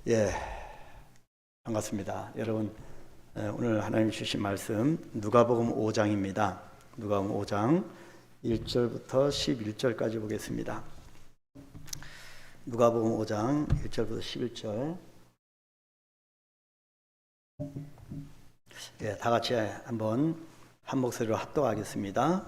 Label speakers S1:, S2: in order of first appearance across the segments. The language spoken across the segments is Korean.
S1: 예, 반갑습니다. 여러분, 오늘 하나님 주신 말씀 누가복음 5장입니다. 누가복음 5장 1절부터 11절까지 보겠습니다. 누가복음 5장 1절부터 11절. 예, 다 같이 한번 한 목소리로 합독하겠습니다.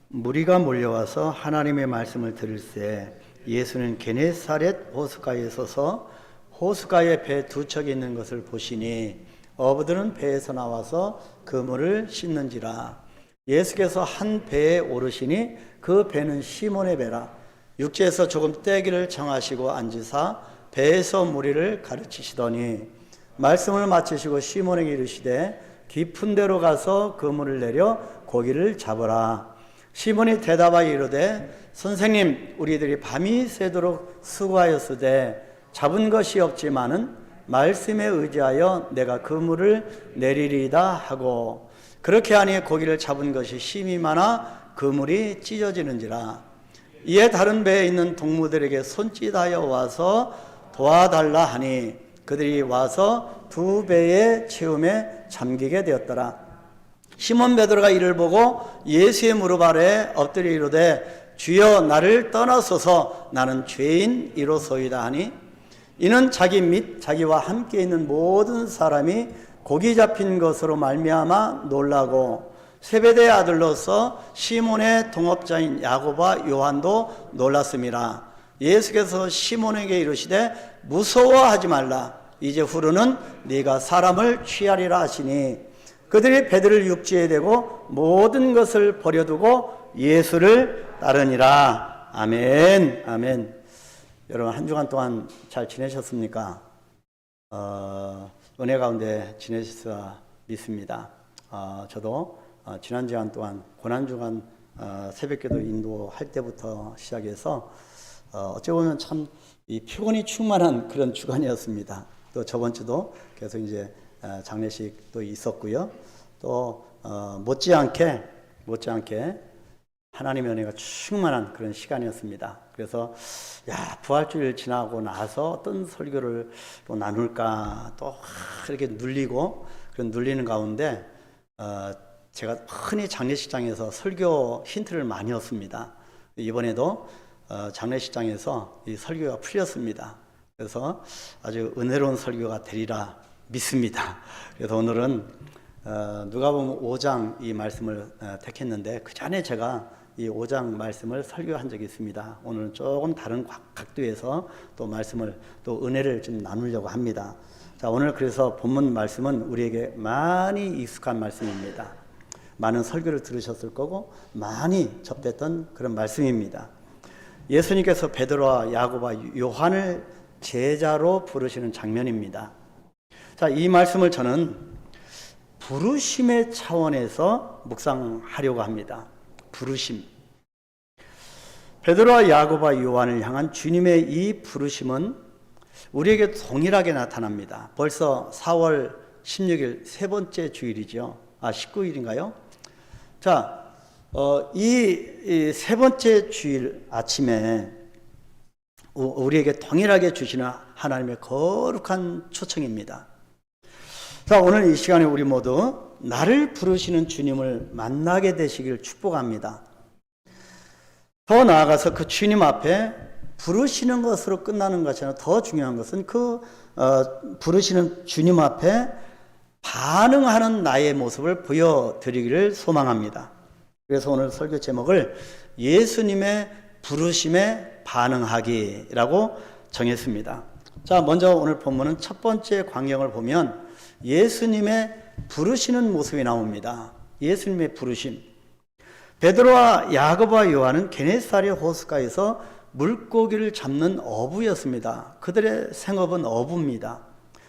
S1: 무리가 몰려와서 하나님의 말씀을 들을새 예수는 게네사렛 호숫가에 서서 호숫가에 배 두 척이 있는 것을 보시니 어부들은 배에서 나와서 그물을 씻는지라. 예수께서 한 배에 오르시니 그 배는 시몬의 배라. 육지에서 조금 떼기를 정하시고 앉으사 배에서 무리를 가르치시더니 말씀을 마치시고 시몬에게 이르시되 깊은 데로 가서 그물을 내려 고기를 잡으라. 시몬이 대답하여 이르되 선생님, 우리들이 밤이 새도록 수고하였으되 잡은 것이 없지만은 말씀에 의지하여 내가 그물을 내리리이다 하고, 그렇게 하니 고기를 잡은 것이 심히 많아 그물이 찢어지는지라. 이에 다른 배에 있는 동무들에게 손짓하여 와서 도와달라 하니 그들이 와서 두 배의 채움에 잠기게 되었더라. 시몬 베드로가 이를 보고 예수의 무릎 아래 엎드려 이르되 주여, 나를 떠나소서, 나는 죄인이로소이다 하니 이는 자기 및 자기와 함께 있는 모든 사람이 고기 잡힌 것으로 말미암아 놀라고 세베대의 아들로서 시몬의 동업자인 야고보와 요한도 놀랐음이라. 예수께서 시몬에게 이르시되 무서워하지 말라. 이제 후로는 네가 사람을 취하리라 하시니 그들이 배들을 육지에 대고 모든 것을 버려두고 예수를 따르니라. 아멘. 아멘. 여러분, 한 주간 동안 잘 지내셨습니까? 은혜 가운데 지내셨으라 믿습니다. 저도 지난 주간 동안 고난주간 새벽기도 인도할 때부터 시작해서 어찌 보면 참 이 피곤이 충만한 그런 주간이었습니다. 또 저번 주도 계속 이제 장례식도 있었고요. 또 못지않게 하나님의 은혜가 충만한 그런 시간이었습니다. 그래서 부활주일 지나고 나서 어떤 설교를 또 나눌까 또 이렇게 눌리고 그런 눌리는 가운데 제가 흔히 장례식장에서 설교 힌트를 많이 얻습니다. 이번에도 장례식장에서 이 설교가 풀렸습니다. 그래서 아주 은혜로운 설교가 되리라 믿습니다. 그래서 오늘은 누가복음 5장 이 말씀을 택했는데 그 전에 제가 이 5장 말씀을 설교한 적이 있습니다. 오늘은 조금 다른 각도에서 또 말씀을 또 은혜를 좀 나누려고 합니다. 자, 오늘 그래서 본문 말씀은 우리에게 많이 익숙한 말씀입니다. 많은 설교를 들으셨을 거고 많이 접했던 그런 말씀입니다. 예수님께서 베드로와 야고보와 요한을 제자로 부르시는 장면입니다. 자, 이 말씀을 저는 부르심의 차원에서 묵상하려고 합니다. 부르심. 베드로와 야고보와 요한을 향한 주님의 이 부르심은 우리에게 동일하게 나타납니다. 벌써 4월 16일 세 번째 주일이죠. 19일인가요? 자, 이 세 번째 주일 아침에 우리에게 동일하게 주시는 하나님의 거룩한 초청입니다. 자, 오늘 이 시간에 우리 모두 나를 부르시는 주님을 만나게 되시길 축복합니다. 더 나아가서 그 주님 앞에 부르시는 것으로 끝나는 것이 아니라 더 중요한 것은 그 부르시는 주님 앞에 반응하는 나의 모습을 보여드리기를 소망합니다. 그래서 오늘 설교 제목을 예수님의 부르심에 반응하기라고 정했습니다. 자, 먼저 오늘 본문은 첫 번째 광경을 보면 예수님의 부르시는 모습이 나옵니다. 예수님의 부르심. 베드로와 야고보와 요한은 게네사렛 호숫가에서 물고기를 잡는 어부였습니다. 그들의 생업은 어부입니다.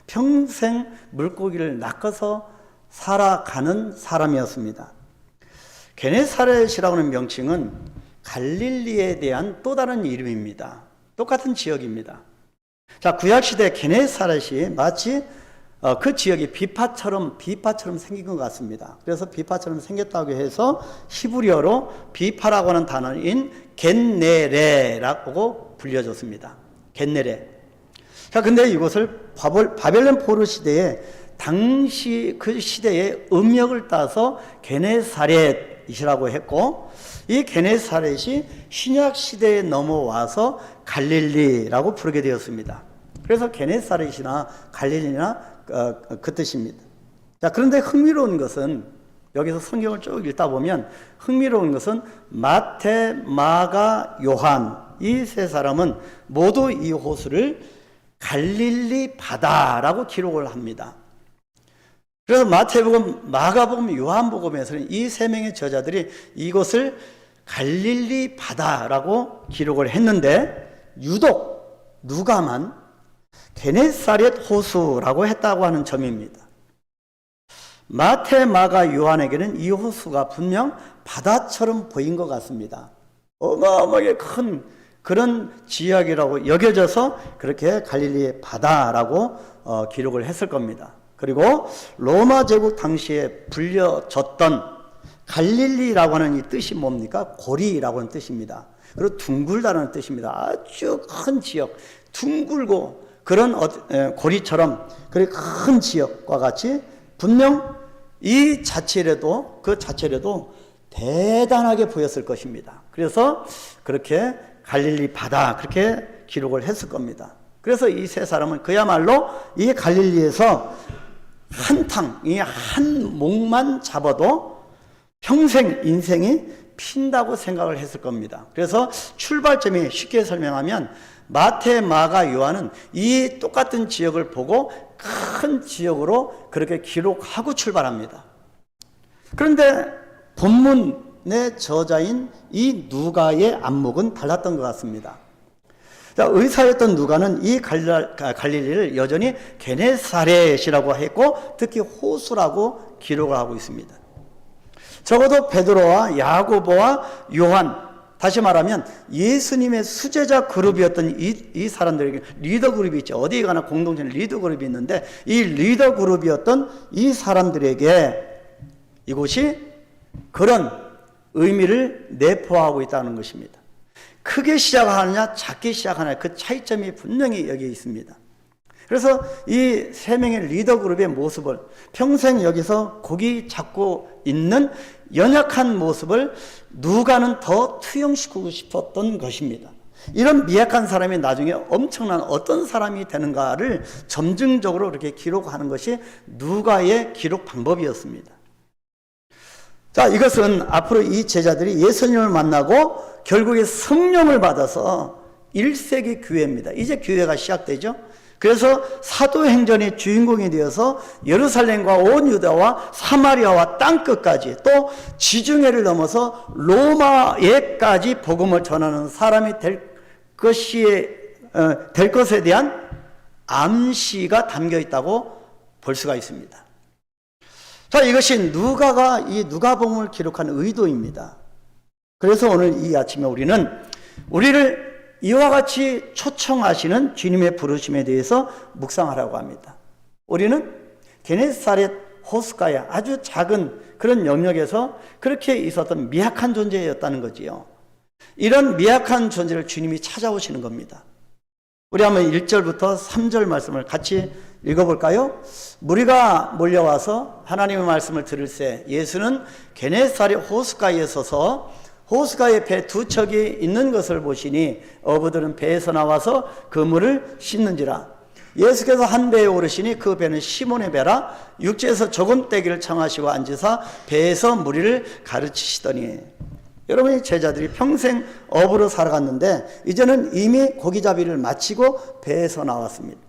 S1: 평생 물고기를 낚아서 살아가는 사람이었습니다. 게네사렛이라고 하는 명칭은 갈릴리에 대한 또 다른 이름입니다. 똑같은 지역입니다. 자, 구약시대 게네사렛이 마치 그 지역이 비파처럼 생긴 것 같습니다. 그래서 비파처럼 생겼다고 해서 히브리어로 비파라고 하는 단어인 겟네레라고 불려졌습니다. 겟네레. 자, 근데 이곳을 바벨론 포로 시대에 당시 그 시대의 음력을 따서 게네사렛이라고 했고, 이 게네사렛이 신약 시대에 넘어와서 갈릴리라고 부르게 되었습니다. 그래서 게네사렛이나 갈릴리나 그 뜻입니다. 자, 그런데 흥미로운 것은 여기서 성경을 쭉 읽다 보면 흥미로운 것은 마태, 마가, 요한 이 세 사람은 모두 이 호수를 갈릴리 바다라고 기록을 합니다. 그래서 마태복음, 마가복음, 요한복음에서는 이 세 명의 저자들이 이곳을 갈릴리 바다라고 기록을 했는데 유독 누가만 게네사렛 호수라고 했다고 하는 점입니다. 마태, 마가, 요한에게는 이 호수가 분명 바다처럼 보인 것 같습니다. 어마어마하게 큰 그런 지역이라고 여겨져서 그렇게 갈릴리 바다라고 기록을 했을 겁니다. 그리고 로마 제국 당시에 불려졌던 갈릴리라고 하는 이 뜻이 뭡니까? 고리라고 하는 뜻입니다. 그리고 둥글다는 뜻입니다. 아주 큰 지역, 둥글고 그런 고리처럼 그렇게 큰 지역과 같이 분명 이 자체라도 그 자체라도 대단하게 보였을 것입니다. 그래서 그렇게 갈릴리 바다 그렇게 기록을 했을 겁니다. 그래서 이 세 사람은 그야말로 이 갈릴리에서 이 한 목만 잡아도 평생 인생이 핀다고 생각을 했을 겁니다. 그래서 출발점이 쉽게 설명하면 마태, 마가, 요한은 이 똑같은 지역을 보고 큰 지역으로 그렇게 기록하고 출발합니다. 그런데 본문의 저자인 이 누가의 안목은 달랐던 것 같습니다. 자, 의사였던 누가는 이 갈릴리를 여전히 게네사렛이라고 했고 특히 호수라고 기록을 하고 있습니다. 적어도 베드로와 야고보와 요한, 다시 말하면 예수님의 수제자 그룹이었던 이 사람들에게 리더 그룹이 있죠. 어디에 가나 공동체는 리더 그룹이 있는데 이 리더 그룹이었던 이 사람들에게 이곳이 그런 의미를 내포하고 있다는 것입니다. 크게 시작하느냐 작게 시작하느냐 그 차이점이 분명히 여기에 있습니다. 그래서 이 세 명의 리더 그룹의 모습을 평생 여기서 고기 잡고 있는 연약한 모습을 누가는 더 투영시키고 싶었던 것입니다. 이런 미약한 사람이 나중에 엄청난 어떤 사람이 되는가를 점증적으로 이렇게 기록하는 것이 누가의 기록 방법이었습니다. 자, 이것은 앞으로 이 제자들이 예수님을 만나고 결국에 성령을 받아서 1세기 교회입니다. 이제 교회가 시작되죠. 그래서 사도행전의 주인공이 되어서 예루살렘과 온 유다와 사마리아와 땅끝까지 또 지중해를 넘어서 로마에까지 복음을 전하는 사람이 될 것에 대한 암시가 담겨 있다고 볼 수가 있습니다. 자, 이것이 누가가 이 누가복음을 기록한 의도입니다. 그래서 오늘 이 아침에 우리를 이와 같이 초청하시는 주님의 부르심에 대해서 묵상하라고 합니다. 우리는 게네사렛 호숫가에 아주 작은 그런 영역에서 그렇게 있었던 미약한 존재였다는 거지요. 이런 미약한 존재를 주님이 찾아오시는 겁니다. 우리 한번 1절부터 3절 말씀을 같이 읽어볼까요? 무리가 몰려와서 하나님의 말씀을 들을새 예수는 게네사렛 호숫가에 서서 호숫가에 배 두 척이 있는 것을 보시니 어부들은 배에서 나와서 그물을 씻는지라. 예수께서 한 배에 오르시니 그 배는 시몬의 배라. 육지에서 조금 떼기를 청하시고 앉으사 배에서 무리를 가르치시더니. 여러분이 제자들이 평생 어부로 살아갔는데 이제는 이미 고기잡이를 마치고 배에서 나왔습니다.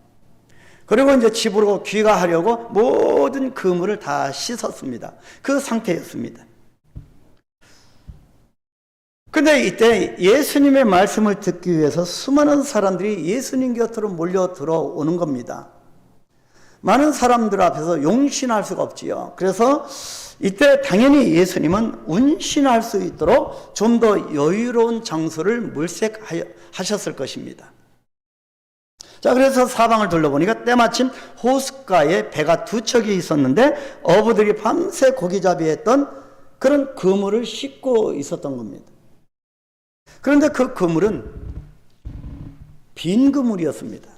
S1: 그리고 이제 집으로 귀가하려고 모든 그물을 다 씻었습니다. 그 상태였습니다. 근데 이때 예수님의 말씀을 듣기 위해서 수많은 사람들이 예수님 곁으로 몰려 들어오는 겁니다. 많은 사람들 앞에서 용신할 수가 없지요. 그래서 이때 당연히 예수님은 운신할 수 있도록 좀 더 여유로운 장소를 물색하셨을 것입니다. 자, 그래서 사방을 둘러보니까 때마침 호숫가에 배가 두 척이 있었는데 어부들이 밤새 고기잡이 했던 그런 그물을 씻고 있었던 겁니다. 그런데 그 그물은 빈 그물이었습니다.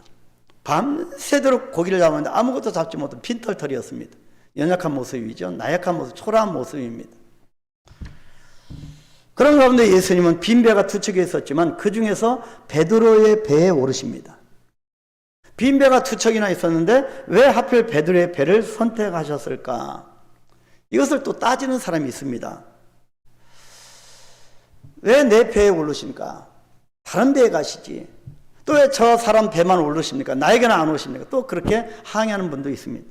S1: 밤새도록 고기를 잡았는데 아무것도 잡지 못한 빈털털이었습니다. 연약한 모습이죠. 나약한 모습, 초라한 모습입니다. 그런 가운데 예수님은 빈 배가 두 척이 있었지만 그 중에서 베드로의 배에 오르십니다. 빈 배가 두 척이나 있었는데 왜 하필 베드로의 배를 선택하셨을까? 이것을 또 따지는 사람이 있습니다. 왜 내 배에 오르십니까? 다른 배에 가시지. 또 왜 저 사람 배만 오르십니까? 나에게는 안 오십니까? 또 그렇게 항의하는 분도 있습니다.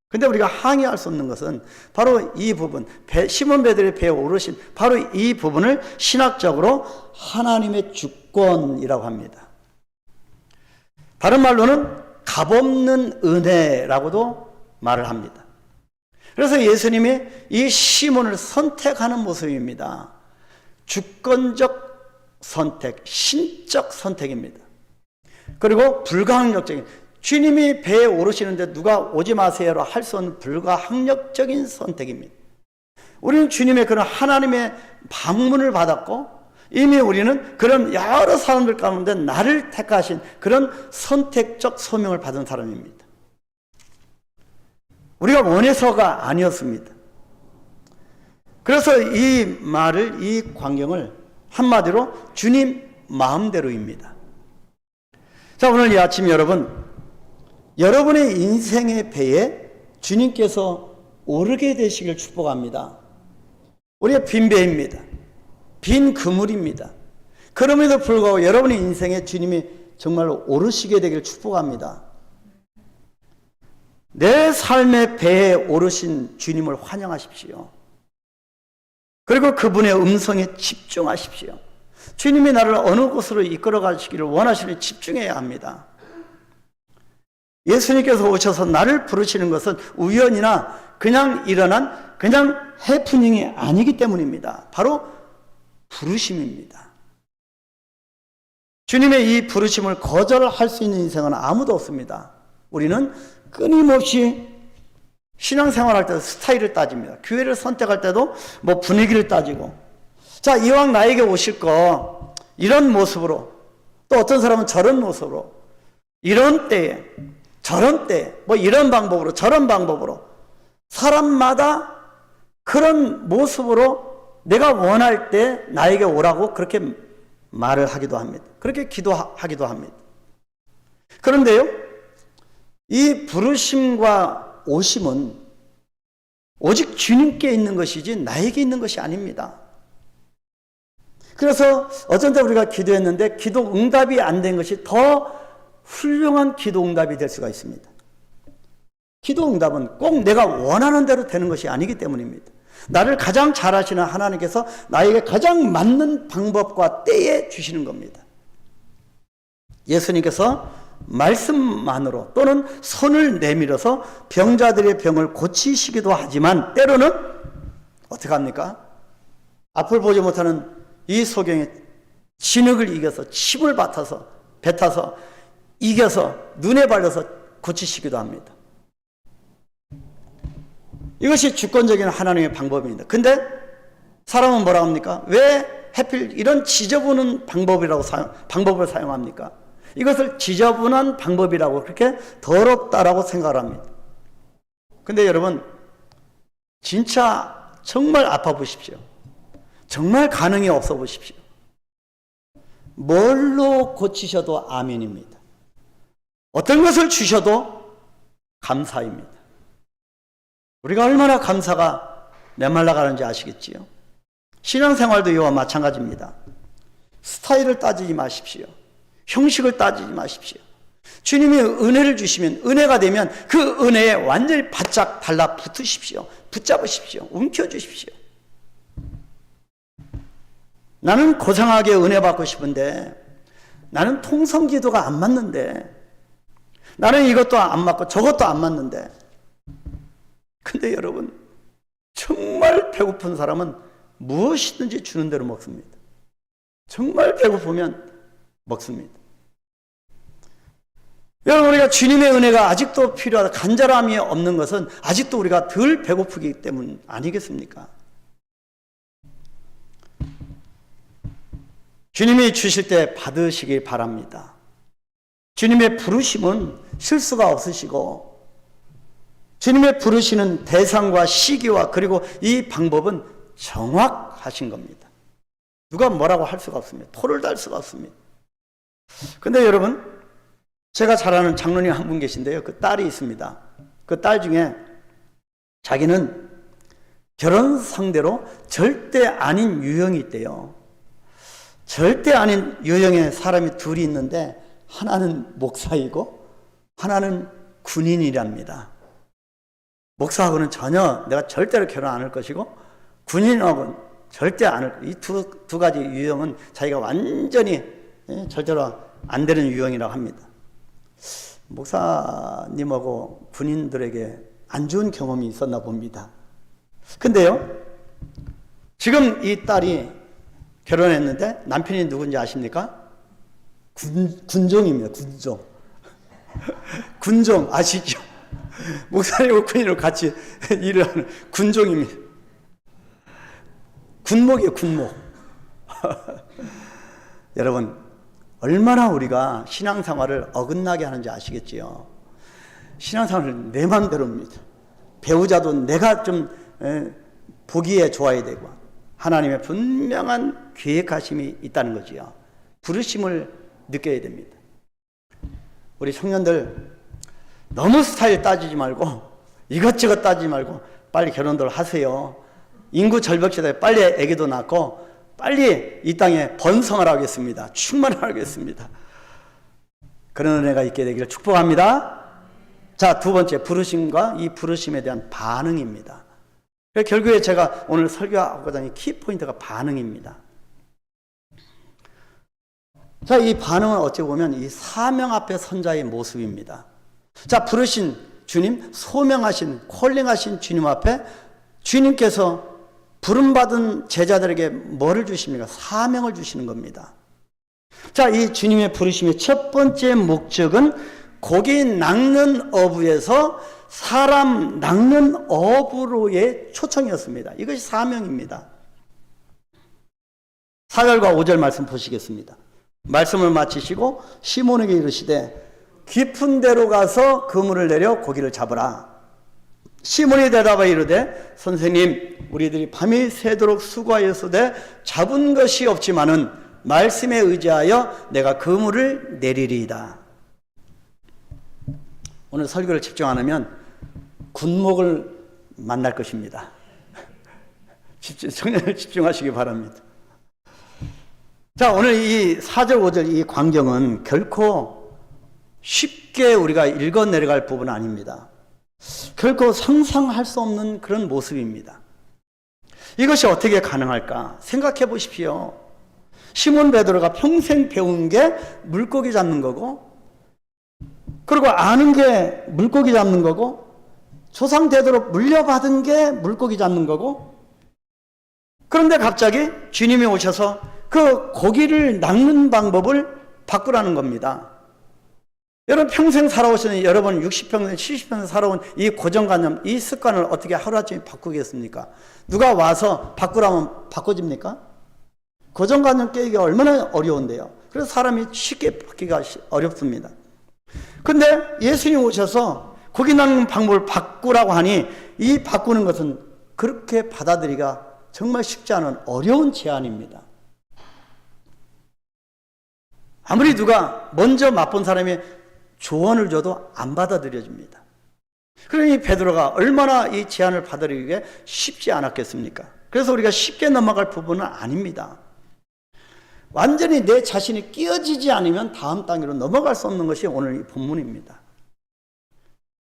S1: 근데 우리가 항의할 수 없는 것은 바로 이 부분, 시몬 베드로의 배에 오르신 바로 이 부분을 신학적으로 하나님의 주권이라고 합니다. 다른 말로는 값없는 은혜라고도 말을 합니다. 그래서 예수님이 이 시몬을 선택하는 모습입니다. 주권적 선택, 신적 선택입니다. 그리고 불가항력적인, 주님이 배에 오르시는데 누가 오지 마세요로 할 수 없는 불가항력적인 선택입니다. 우리는 주님의 그런 하나님의 방문을 받았고 이미 우리는 그런 여러 사람들 가운데 나를 택하신 그런 선택적 소명을 받은 사람입니다. 우리가 원해서가 아니었습니다. 그래서 이 말을, 이 광경을 한마디로 주님 마음대로입니다. 자, 오늘 이 아침 여러분의 인생의 배에 주님께서 오르게 되시길 축복합니다. 우리가 빈 배입니다. 빈 그물입니다. 그럼에도 불구하고 여러분의 인생에 주님이 정말로 오르시게 되길 축복합니다. 내 삶의 배에 오르신 주님을 환영하십시오. 그리고 그분의 음성에 집중하십시오. 주님이 나를 어느 곳으로 이끌어 가시기를 원하시니 집중해야 합니다. 예수님께서 오셔서 나를 부르시는 것은 우연이나 그냥 일어난 그냥 해프닝이 아니기 때문입니다. 바로 부르심입니다. 주님의 이 부르심을 거절할 수 있는 인생은 아무도 없습니다. 우리는 끊임없이 신앙생활할 때도 스타일을 따집니다. 교회를 선택할 때도 뭐 분위기를 따지고, 자, 이왕 나에게 오실 거 이런 모습으로, 또 어떤 사람은 저런 모습으로, 이런 때에 저런 때, 뭐 이런 방법으로 저런 방법으로, 사람마다 그런 모습으로 내가 원할 때 나에게 오라고 그렇게 말을 하기도 합니다. 그렇게 기도하기도 합니다. 그런데요, 이 부르심과 오심은 오직 주님께 있는 것이지 나에게 있는 것이 아닙니다. 그래서 어쩐 때 우리가 기도했는데 기도 응답이 안 된 것이 더 훌륭한 기도 응답이 될 수가 있습니다. 기도 응답은 꼭 내가 원하는 대로 되는 것이 아니기 때문입니다. 나를 가장 잘 아시는 하나님께서 나에게 가장 맞는 방법과 때에 주시는 겁니다. 예수님께서 말씀만으로 또는 손을 내밀어서 병자들의 병을 고치시기도 하지만 때로는 어떻게 합니까? 앞을 보지 못하는 이 소경의 진흙을 이겨서 침을 뱉어서 이겨서 눈에 발려서 고치시기도 합니다. 이것이 주권적인 하나님의 방법입니다. 근데 사람은 뭐라고 합니까? 왜 하필 이런 지저분한 방법을 사용합니까? 이것을 지저분한 방법이라고, 그렇게 더럽다라고 생각을 합니다. 근데 여러분, 진짜 정말 아파 보십시오. 정말 가능이 없어 보십시오. 뭘로 고치셔도 아멘입니다. 어떤 것을 주셔도 감사입니다. 우리가 얼마나 감사가 메말라가는지 아시겠지요? 신앙생활도 이와 마찬가지입니다. 스타일을 따지지 마십시오. 형식을 따지지 마십시오. 주님이 은혜를 주시면, 은혜가 되면 그 은혜에 완전히 바짝 달라붙으십시오. 붙잡으십시오. 움켜주십시오. 나는 고상하게 은혜 받고 싶은데, 나는 통성기도가 안 맞는데, 나는 이것도 안 맞고 저것도 안 맞는데. 근데 여러분, 정말 배고픈 사람은 무엇이든지 주는 대로 먹습니다. 정말 배고프면 먹습니다. 여러분, 우리가 주님의 은혜가 아직도 필요하다, 간절함이 없는 것은 아직도 우리가 덜 배고프기 때문 아니겠습니까? 주님이 주실 때 받으시길 바랍니다. 주님의 부르심은 실수가 없으시고 주님의 부르시는 대상과 시기와 그리고 이 방법은 정확하신 겁니다. 누가 뭐라고 할 수가 없습니다. 토를 달 수가 없습니다. 근데 여러분, 제가 잘 아는 장로님 한 분 계신데요. 그 딸이 있습니다. 그 딸 중에 자기는 결혼 상대로 절대 아닌 유형이 있대요. 절대 아닌 유형의 사람이 둘이 있는데 하나는 목사이고 하나는 군인이랍니다. 목사하고는 전혀 내가 절대로 결혼 안 할 것이고 군인하고는 절대 안 할, 이 두 가지 유형은 자기가 완전히 절대로 안 되는 유형이라고 합니다. 목사님하고 군인들에게 안 좋은 경험이 있었나 봅니다. 근데요, 지금 이 딸이 결혼했는데 남편이 누군지 아십니까? 군종입니다. 군종. 군종 아시죠? 목사님과 군인으로 같이 일을 하는 군종입니다. 군목이에요, 군목. 여러분, 얼마나 우리가 신앙생활을 어긋나게 하는지 아시겠지요? 신앙생활을 내 맘대로입니다. 배우자도 내가 좀 보기에 좋아야 되고 하나님의 분명한 계획하심이 있다는 거지요. 부르심을 느껴야 됩니다. 우리 청년들 너무 스타일 따지지 말고 이것저것 따지지 말고 빨리 결혼들 하세요. 인구 절벽 시대에 빨리 아기도 낳고 빨리 이 땅에 번성을 하겠습니다. 충만을 하겠습니다. 그런 은혜가 있게 되기를 축복합니다. 자, 두 번째, 부르심과 이 부르심에 대한 반응입니다. 결국에 제가 오늘 설교하고자 하는 키포인트가 반응입니다. 자, 이 반응은 어찌 보면 이 사명 앞에 선 자의 모습입니다. 자, 부르신 주님, 소명하신, 콜링하신 주님 앞에 주님께서 부름받은 제자들에게 뭐를 주십니까? 사명을 주시는 겁니다. 자, 이 주님의 부르심의 첫 번째 목적은 고기 낚는 어부에서 사람 낚는 어부로의 초청이었습니다. 이것이 사명입니다. 4절과 5절 말씀 보시겠습니다. 말씀을 마치시고 시몬에게 이르시되 깊은 데로 가서 그물을 내려 고기를 잡으라. 시몬이 대답하여 이르되 선생님, 우리들이 밤이 새도록 수고하였으되 잡은 것이 없지만은 말씀에 의지하여 내가 그물을 내리리이다. 오늘 설교를 집중 안 하면 군목을 만날 것입니다. 청년을 집중하시기 바랍니다. 자, 오늘 이 4절 5절 이 광경은 결코 쉽게 우리가 읽어 내려갈 부분은 아닙니다. 결코 상상할 수 없는 그런 모습입니다. 이것이 어떻게 가능할까? 생각해 보십시오. 시몬 베드로가 평생 배운 게 물고기 잡는 거고, 그리고 아는 게 물고기 잡는 거고, 조상 되도록 물려받은 게 물고기 잡는 거고, 그런데 갑자기 주님이 오셔서 그 고기를 낚는 방법을 바꾸라는 겁니다. 여러분 평생 살아오시는 여러분 60평생 70평생 살아온 이 고정관념, 이 습관을 어떻게 하루아침에 바꾸겠습니까? 누가 와서 바꾸라면 바꿔집니까? 고정관념 깨기가 얼마나 어려운데요. 그래서 사람이 쉽게 바뀌기가 어렵습니다. 근데 예수님 오셔서 고기 낚는 방법을 바꾸라고 하니 이 바꾸는 것은 그렇게 받아들이기가 정말 쉽지 않은 어려운 제안입니다. 아무리 누가 먼저 맛본 사람이 조언을 줘도 안 받아들여집니다. 그러니 베드로가 얼마나 이 제안을 받아들이기에 쉽지 않았겠습니까? 그래서 우리가 쉽게 넘어갈 부분은 아닙니다. 완전히 내 자신이 끼어지지 않으면 다음 단계로 넘어갈 수 없는 것이 오늘 이 본문입니다.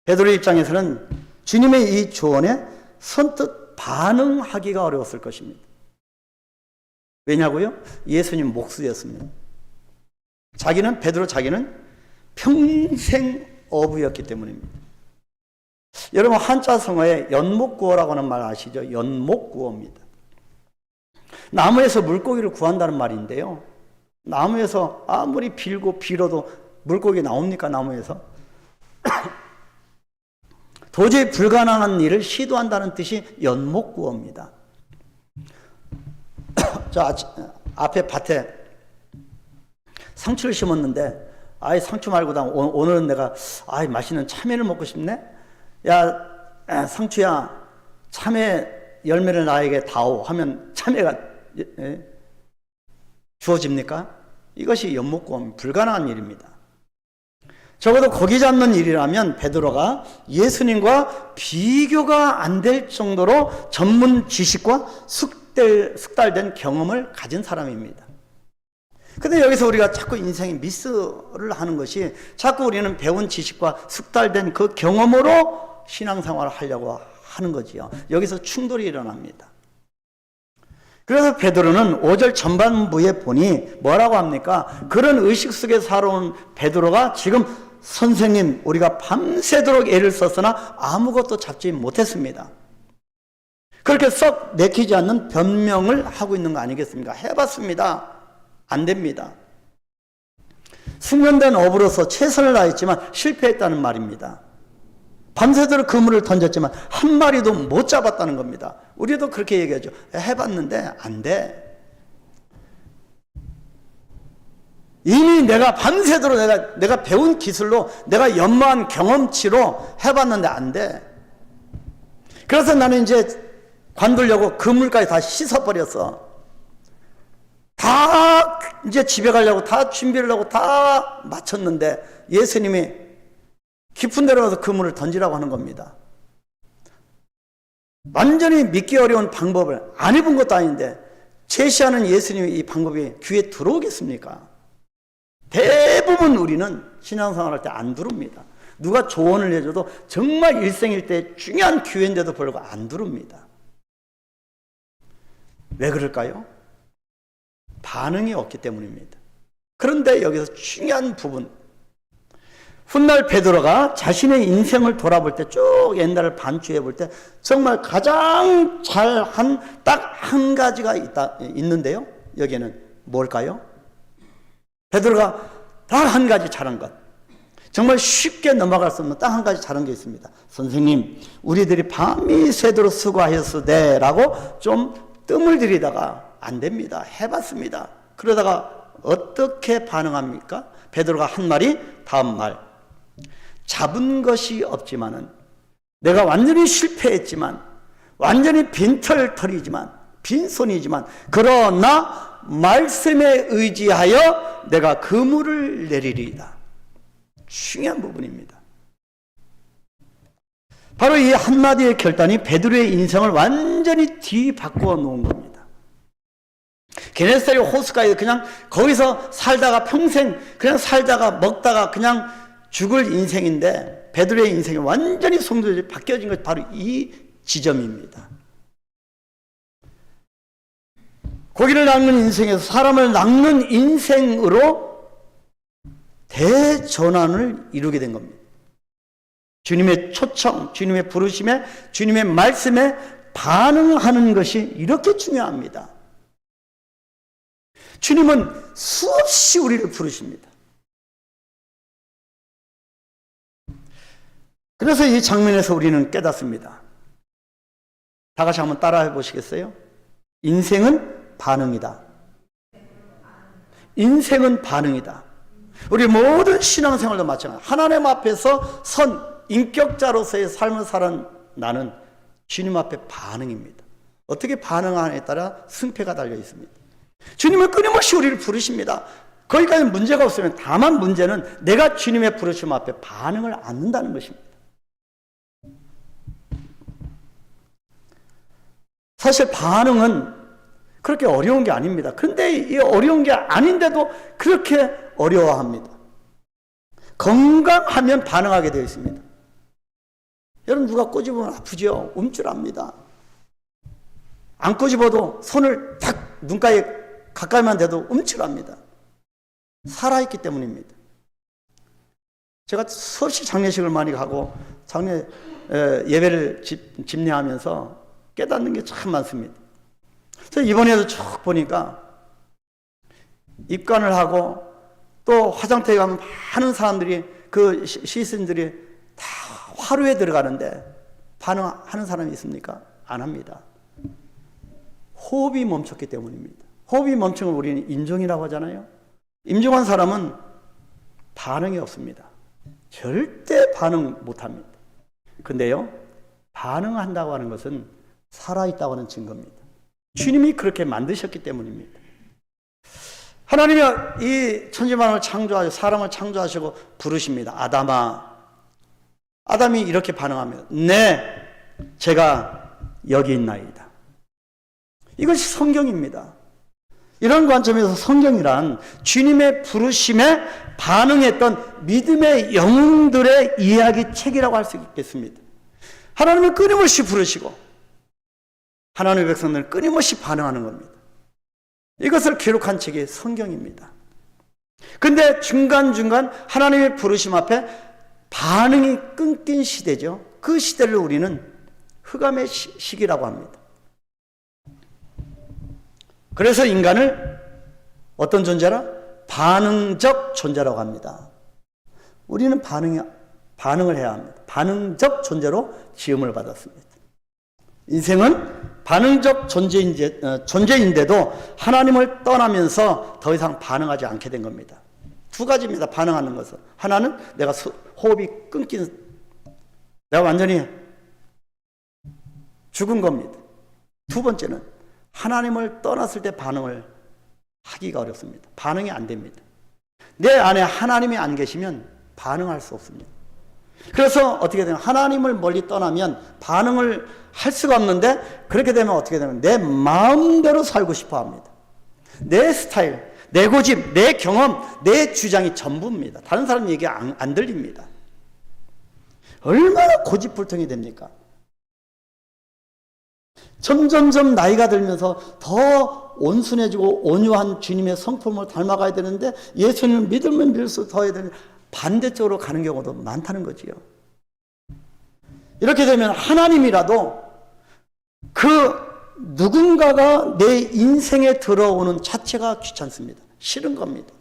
S1: 베드로의 입장에서는 주님의 이 조언에 선뜻 반응하기가 어려웠을 것입니다. 왜냐고요? 예수님 목수였습니다. 자기는 평생 어부였기 때문입니다. 여러분 한자성어에 연목구어라고 하는 말 아시죠? 연목구어입니다. 나무에서 물고기를 구한다는 말인데요. 나무에서 아무리 빌고 빌어도 물고기 나옵니까? 나무에서? 도저히 불가능한 일을 시도한다는 뜻이 연목구어입니다. 자, 앞에 밭에 상추를 심었는데 아이 상추 말고 오늘은 내가 아이 맛있는 참외를 먹고 싶네. 야 상추야 참외 열매를 나에게 다오 하면 참외가 주어집니까? 이것이 엿먹고 불가능한 일입니다. 적어도 고기 잡는 일이라면 베드로가 예수님과 비교가 안 될 정도로 전문 지식과 숙달된 경험을 가진 사람입니다. 근데 여기서 우리가 자꾸 인생에 미스를 하는 것이 자꾸 우리는 배운 지식과 숙달된 그 경험으로 신앙생활을 하려고 하는 거지요. 여기서 충돌이 일어납니다. 그래서 베드로는 5절 전반부에 보니 뭐라고 합니까? 그런 의식 속에 살아온 베드로가 지금 선생님 우리가 밤새도록 애를 썼으나 아무것도 잡지 못했습니다. 그렇게 썩 내키지 않는 변명을 하고 있는 거 아니겠습니까? 해봤습니다. 안 됩니다. 숙련된 어부로서 최선을 다했지만 실패했다는 말입니다. 밤새도록 그물을 던졌지만 한 마리도 못 잡았다는 겁니다. 우리도 그렇게 얘기하죠. 해봤는데 안 돼. 이미 내가 밤새도록 내가 배운 기술로 내가 연마한 경험치로 해봤는데 안 돼. 그래서 나는 이제 관두려고 그물까지 다 씻어버렸어. 다 이제 집에 가려고 다 준비를 하고 다 마쳤는데 예수님이 깊은 데로 가서 그물을 던지라고 하는 겁니다. 완전히 믿기 어려운 방법을 안 해본 것도 아닌데 제시하는 예수님의 이 방법이 귀에 들어오겠습니까? 대부분 우리는 신앙생활 할 때 안 들어옵니다. 누가 조언을 해줘도 정말 일생일대 중요한 기회인데도 불구하고 안 들어옵니다. 왜 그럴까요? 반응이 없기 때문입니다. 그런데 여기서 중요한 부분, 훗날 베드로가 자신의 인생을 돌아볼 때 쭉 옛날을 반추해 볼 때 정말 가장 잘한 딱 한 가지가 있는데요. 여기에는 뭘까요? 베드로가 딱 한 가지 잘한 것, 정말 쉽게 넘어갈 수 없는 딱 한 가지 잘한 게 있습니다. 선생님, 우리들이 밤이 새도록 수고하였으되 라고 좀 뜸을 들이다가 안 됩니다. 해봤습니다. 그러다가 어떻게 반응합니까? 베드로가 한 말이 다음 말, 잡은 것이 없지만은 내가 완전히 실패했지만 완전히 빈털털이지만 빈손이지만 그러나 말씀에 의지하여 내가 그물을 내리리이다. 중요한 부분입니다. 바로 이 한마디의 결단이 베드로의 인생을 완전히 뒤바꾸어 놓은 겁니다. 게네사렛 호수가에 그냥 거기서 살다가 평생 그냥 살다가 먹다가 그냥 죽을 인생인데 베드로의 인생이 완전히 송두리 바뀌어진 것이 바로 이 지점입니다. 고기를 낚는 인생에서 사람을 낚는 인생으로 대전환을 이루게 된 겁니다. 주님의 초청, 주님의 부르심에, 주님의 말씀에 반응하는 것이 이렇게 중요합니다. 주님은 수없이 우리를 부르십니다. 그래서 이 장면에서 우리는 깨닫습니다. 다 같이 한번 따라해 보시겠어요? 인생은 반응이다. 인생은 반응이다. 우리 모든 신앙생활도 마찬가지입니다. 하나님 앞에서 선 인격자로서의 삶을 사는 나는 주님 앞에 반응입니다. 어떻게 반응하느냐에 따라 승패가 달려 있습니다. 주님은 끊임없이 우리를 부르십니다. 거기까지 문제가 없으면 다만 문제는 내가 주님의 부르심 앞에 반응을 않는다는 것입니다. 사실 반응은 그렇게 어려운 게 아닙니다. 그런데 이 어려운 게 아닌데도 그렇게 어려워합니다. 건강하면 반응하게 되어 있습니다. 여러분 누가 꼬집으면 아프죠? 움찔합니다. 안 꼬집어도 손을 탁 눈가에 가까이만 대도 움찔합니다. 살아있기 때문입니다. 제가 수없이 장례식을 많이 가고 장례 예배를 집례하면서 깨닫는 게 참 많습니다. 그래서 이번에도 쭉 보니까 입관을 하고 또 화장터에 가면 많은 사람들이 그 시신들이 다 화루에 들어가는데 반응하는 사람이 있습니까? 안 합니다. 호흡이 멈췄기 때문입니다. 호흡이 멈춘 걸 우리는 임종이라고 하잖아요. 임종한 사람은 반응이 없습니다. 절대 반응 못합니다. 근데요, 반응한다고 하는 것은 살아있다고 하는 증거입니다. 주님이 그렇게 만드셨기 때문입니다. 하나님이 이 천지만을 창조하시고 사람을 창조하시고 부르십니다. 아담아. 아담이 이렇게 반응합니다. 네, 제가 여기 있나이다. 이것이 성경입니다. 이런 관점에서 성경이란 주님의 부르심에 반응했던 믿음의 영웅들의 이야기 책이라고 할 수 있겠습니다. 하나님을 끊임없이 부르시고 하나님의 백성들은 끊임없이 반응하는 겁니다. 이것을 기록한 책이 성경입니다. 근데 중간중간 하나님의 부르심 앞에 반응이 끊긴 시대죠. 그 시대를 우리는 흑암의 시기라고 합니다. 그래서 인간을 어떤 존재라? 반응적 존재라고 합니다. 우리는 반응을 해야 합니다. 반응적 존재로 지음을 받았습니다. 인생은 반응적 존재인데도 하나님을 떠나면서 더 이상 반응하지 않게 된 겁니다. 두 가지입니다. 반응하는 것은. 하나는 내가 호흡이 끊긴, 내가 완전히 죽은 겁니다. 두 번째는 하나님을 떠났을 때 반응을 하기가 어렵습니다. 반응이 안 됩니다. 내 안에 하나님이 안 계시면 반응할 수 없습니다. 그래서 어떻게 되면 하나님을 멀리 떠나면 반응을 할 수가 없는데, 그렇게 되면 어떻게 되면 내 마음대로 살고 싶어 합니다. 내 스타일, 내 고집, 내 경험, 내 주장이 전부입니다. 다른 사람 얘기 안 들립니다. 얼마나 고집불통이 됩니까? 점점점 나이가 들면서 더 온순해지고 온유한 주님의 성품을 닮아가야 되는데, 예수님을 믿으면 믿을수록 더 해야 되는 반대쪽으로 가는 경우도 많다는 거지요. 이렇게 되면 하나님이라도 그 누군가가 내 인생에 들어오는 자체가 귀찮습니다. 싫은 겁니다.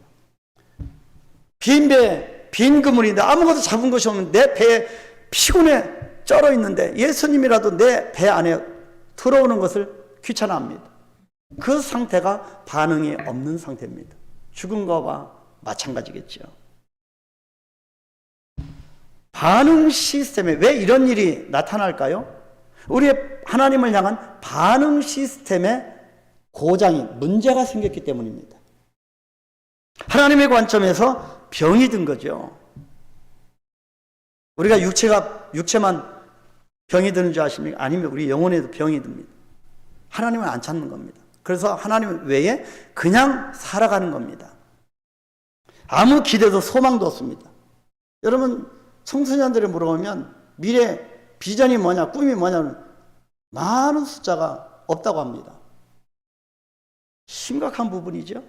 S1: 빈 배, 빈 그물인데 아무것도 잡은 것이 없는 내 배에 피곤해 쩔어 있는데 예수님이라도 내 배 안에 들어오는 것을 귀찮아합니다. 그 상태가 반응이 없는 상태입니다. 죽은 거와 마찬가지겠죠. 반응 시스템에 왜 이런 일이 나타날까요? 우리의 하나님을 향한 반응 시스템에 고장이, 문제가 생겼기 때문입니다. 하나님의 관점에서 병이 든 거죠. 우리가 육체만 병이 드는 줄 아십니까? 아니면 우리 영혼에도 병이 듭니다. 하나님을 안 찾는 겁니다. 그래서 하나님 외에 그냥 살아가는 겁니다. 아무 기대도 소망도 없습니다. 여러분, 청소년들이 물어보면 미래 비전이 뭐냐, 꿈이 뭐냐는 많은 숫자가 없다고 합니다. 심각한 부분이죠.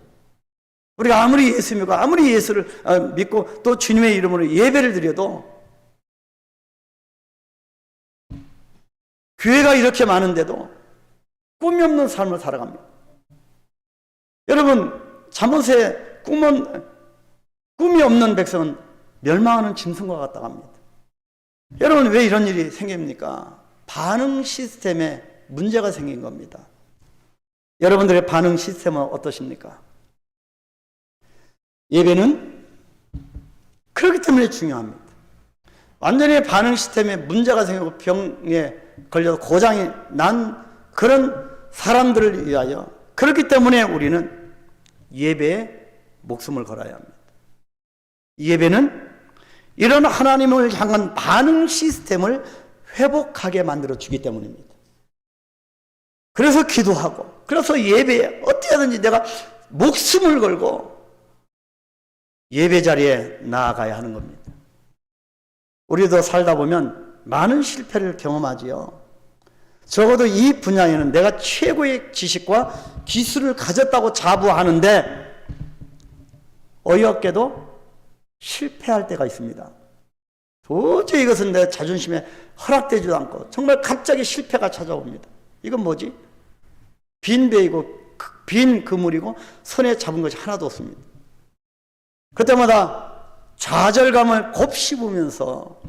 S1: 우리가 아무리 예수 믿고 아무리 예수를 믿고 또 주님의 이름으로 예배를 드려도 교회가 이렇게 많은데도 꿈이 없는 삶을 살아갑니다. 여러분, 잠옷에 꿈이 없는 백성은 멸망하는 짐승과 같다고 합니다. 여러분, 왜 이런 일이 생깁니까? 반응 시스템에 문제가 생긴 겁니다. 여러분들의 반응 시스템은 어떠십니까? 예배는 그렇기 때문에 중요합니다. 완전히 반응 시스템에 문제가 생기고 병에 걸려서 고장이 난 그런 사람들을 위하여, 그렇기 때문에 우리는 예배에 목숨을 걸어야 합니다. 예배는 이런 하나님을 향한 반응 시스템을 회복하게 만들어 주기 때문입니다. 그래서 기도하고, 그래서 예배에 어떻게든지 내가 목숨을 걸고 예배 자리에 나아가야 하는 겁니다. 우리도 살다 보면 많은 실패를 경험하지요. 적어도 이 분야에는 내가 최고의 지식과 기술을 가졌다고 자부하는데 어이없게도 실패할 때가 있습니다. 도저히 이것은 내 자존심에 허락되지도 않고 정말 갑자기 실패가 찾아옵니다. 이건 뭐지? 빈 배이고 빈 그물이고 손에 잡은 것이 하나도 없습니다. 그때마다 좌절감을 곱씹으면서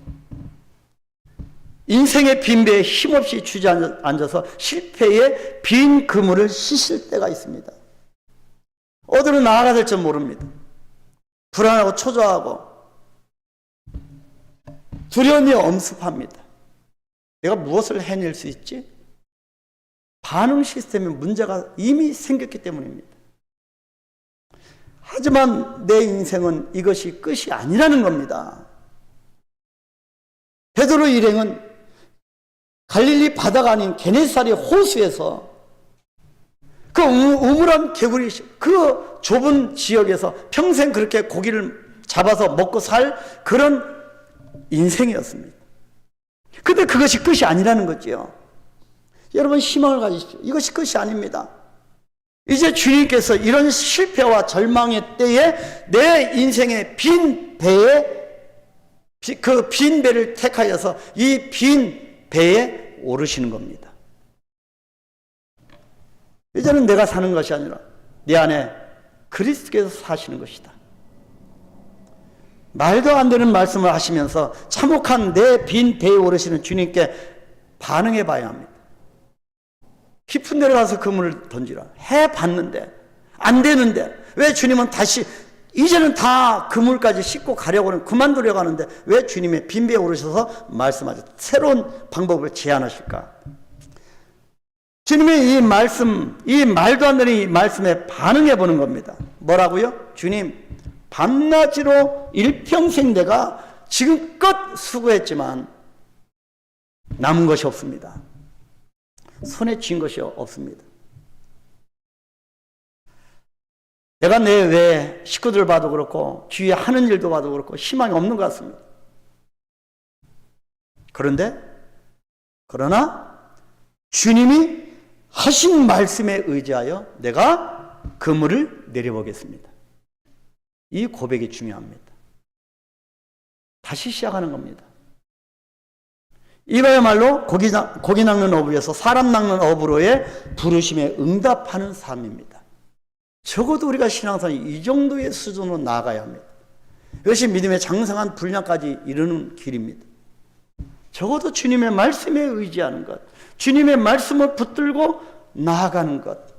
S1: 인생의 빈 배에 힘없이 주저앉아서 실패의 빈 그물을 씻을 때가 있습니다. 어디로 나아가야 될지 모릅니다. 불안하고 초조하고 두려움이 엄습합니다. 내가 무엇을 해낼 수 있지? 반응 시스템에 문제가 이미 생겼기 때문입니다. 하지만 내 인생은 이것이 끝이 아니라는 겁니다. 베드로 일행은 갈릴리 바다가 아닌 게네사렛 호수에서 그 우물한 개구리 그 좁은 지역에서 평생 그렇게 고기를 잡아서 먹고 살 그런 인생이었습니다. 근데 그것이 끝이 아니라는 거죠. 여러분 희망을 가지십시오. 이것이 끝이 아닙니다. 이제 주님께서 이런 실패와 절망의 때에 내 인생의 빈 배에 그 빈 배를 택하여서 이 빈 배에 오르시는 겁니다. 이제는 내가 사는 것이 아니라 내 안에 그리스도께서 사시는 것이다. 말도 안 되는 말씀을 하시면서 참혹한 내 빈 배에 오르시는 주님께 반응해 봐야 합니다. 깊은 데로 가서 그물을 던지라. 해봤는데 안 되는데 왜 주님은 다시 이제는 다 그물까지 싣고 가려고는 그만두려고 하는데 왜 주님의 빈배에 오르셔서 말씀하셔 새로운 방법을 제안하실까? 주님의 이 말씀, 이 말도 안 되는 이 말씀에 반응해 보는 겁니다. 뭐라고요? 주님, 밤낮으로 일평생 내가 지금껏 수고했지만 남은 것이 없습니다. 손에 쥔 것이 없습니다. 내가 내 외에 식구들 봐도 그렇고 주위에 하는 일도 봐도 그렇고 희망이 없는 것 같습니다. 그러나 주님이 하신 말씀에 의지하여 내가 그물을 내려보겠습니다. 이 고백이 중요합니다. 다시 시작하는 겁니다. 이거야말로 고기 낚는 어부에서 사람 낚는 어부로의 부르심에 응답하는 삶입니다. 적어도 우리가 신앙생활 이 정도의 수준으로 나아가야 합니다. 이것이 믿음의 장성한 분량까지 이르는 길입니다. 적어도 주님의 말씀에 의지하는 것, 주님의 말씀을 붙들고 나아가는 것.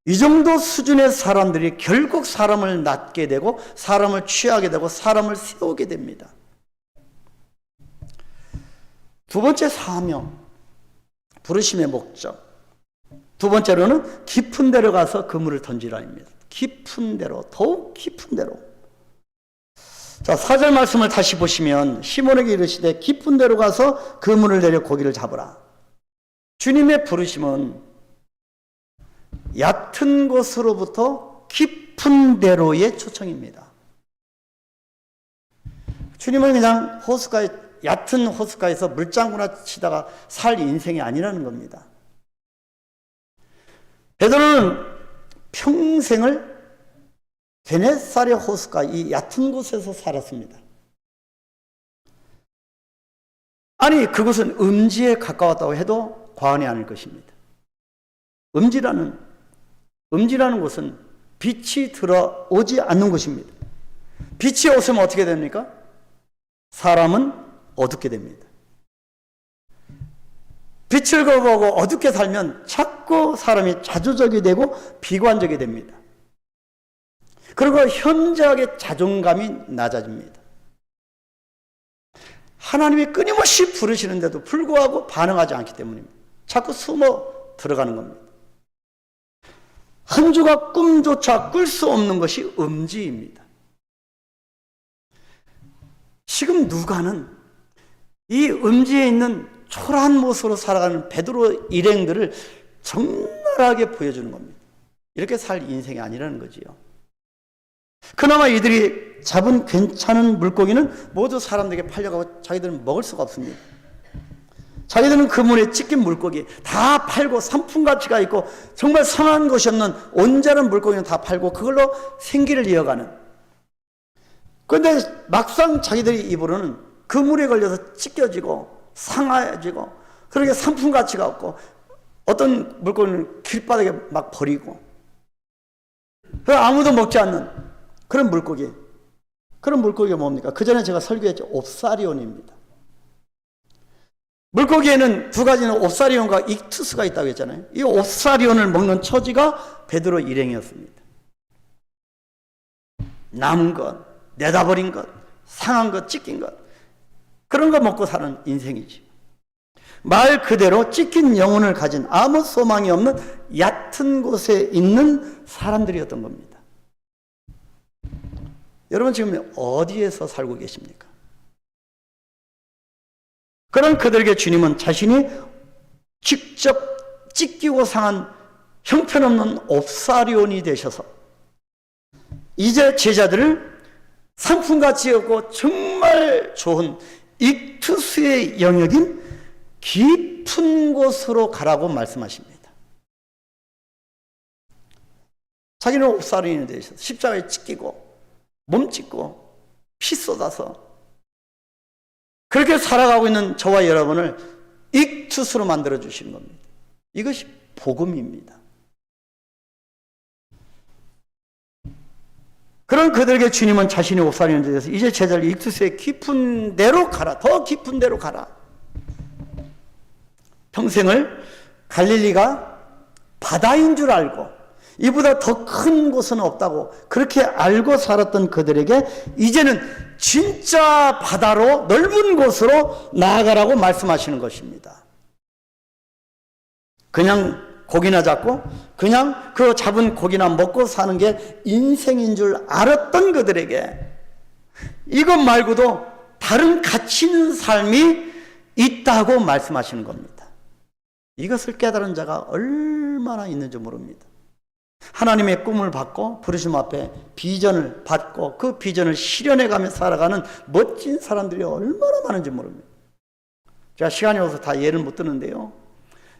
S1: 이 정도 수준의 사람들이 결국 사람을 낳게 되고 사람을 취하게 되고 사람을 세우게 됩니다. 두 번째 사명, 부르심의 목적. 두 번째로는 깊은 데로 가서 그물을 던지라입니다. 깊은 데로, 더욱 깊은 데로. 자, 4절 말씀을 다시 보시면 시몬에게 이르시되 깊은 데로 가서 그물을 내려 고기를 잡으라. 주님의 부르심은 얕은 곳으로부터 깊은 데로의 초청입니다. 주님은 그냥 호숫가에 얕은 호숫가에서 물장구나 치다가 살 인생이 아니라는 겁니다. 베드로는 평생을 게네사렛 호숫가 이 얕은 곳에서 살았습니다. 아니 그곳은 음지에 가까웠다고 해도 과언이 아닐 것입니다. 음지라는 곳은 빛이 들어오지 않는 곳입니다. 빛이 오시면 어떻게 됩니까? 사람은 어둡게 됩니다. 빛을 거부하고 어둡게 살면 자꾸 사람이 자조적이 되고 비관적이 됩니다. 그리고 현저하게 자존감이 낮아집니다. 하나님이 끊임없이 부르시는데도 불구하고 반응하지 않기 때문입니다. 자꾸 숨어 들어가는 겁니다. 한 주가 꿈조차 꿀 수 없는 것이 음지입니다. 지금 누가는 이 음지에 있는 초라한 모습으로 살아가는 베드로 일행들을 적나라하게 보여주는 겁니다. 이렇게 살 인생이 아니라는 거지요. 그나마 이들이 잡은 괜찮은 물고기는 모두 사람들에게 팔려가고 자기들은 먹을 수가 없습니다. 자기들은 그물에 찢긴 물고기 다 팔고 상품 가치가 있고 정말 선한 것이 없는 온전한 물고기는 다 팔고 그걸로 생기를 이어가는. 그런데 막상 자기들이 입으로는 그물에 걸려서 찢겨지고 상해지고 그렇게 상품 가치가 없고 어떤 물고기는 길바닥에 막 버리고 아무도 먹지 않는 그런 물고기. 그런 물고기가 뭡니까? 그 전에 제가 설교했죠. 옵사리온입니다. 물고기에는 두 가지는 옵사리온과 익투스가 있다고 했잖아요. 이 옵사리온을 먹는 처지가 베드로 일행이었습니다. 남은 것, 내다버린 것, 상한 것, 찢긴 것, 그런 거 먹고 사는 인생이지. 말 그대로 찢긴 영혼을 가진 아무 소망이 없는 얕은 곳에 있는 사람들이었던 겁니다. 여러분 지금 어디에서 살고 계십니까? 그런 그들에게 주님은 자신이 직접 찢기고 상한 형편없는 옵사리온이 되셔서 이제 제자들을 상품같이 여고 정말 좋은 익투스의 영역인 깊은 곳으로 가라고 말씀하십니다. 자기는 옵사리온이 되셔서 십자가에 찢기고 몸 찢고 피 쏟아서 그렇게 살아가고 있는 저와 여러분을 익투스로 만들어 주시는 겁니다. 이것이 복음입니다. 그런 그들에게 주님은 자신이 옵사리온이 되어서 이제 제자를 익투스의 깊은 데로 가라, 더 깊은 데로 가라. 평생을 갈릴리가 바다인 줄 알고 이보다 더 큰 곳은 없다고 그렇게 알고 살았던 그들에게 이제는 진짜 바다로 넓은 곳으로 나아가라고 말씀하시는 것입니다. 그냥 고기나 잡고 그냥 그 잡은 고기나 먹고 사는 게 인생인 줄 알았던 그들에게 이것 말고도 다른 가치 있는 삶이 있다고 말씀하시는 겁니다. 이것을 깨달은 자가 얼마나 있는지 모릅니다. 하나님의 꿈을 받고 부르심 앞에 비전을 받고 그 비전을 실현해가며 살아가는 멋진 사람들이 얼마나 많은지 모릅니다. 제가 시간이 없어서 다 예를 못 드는데요.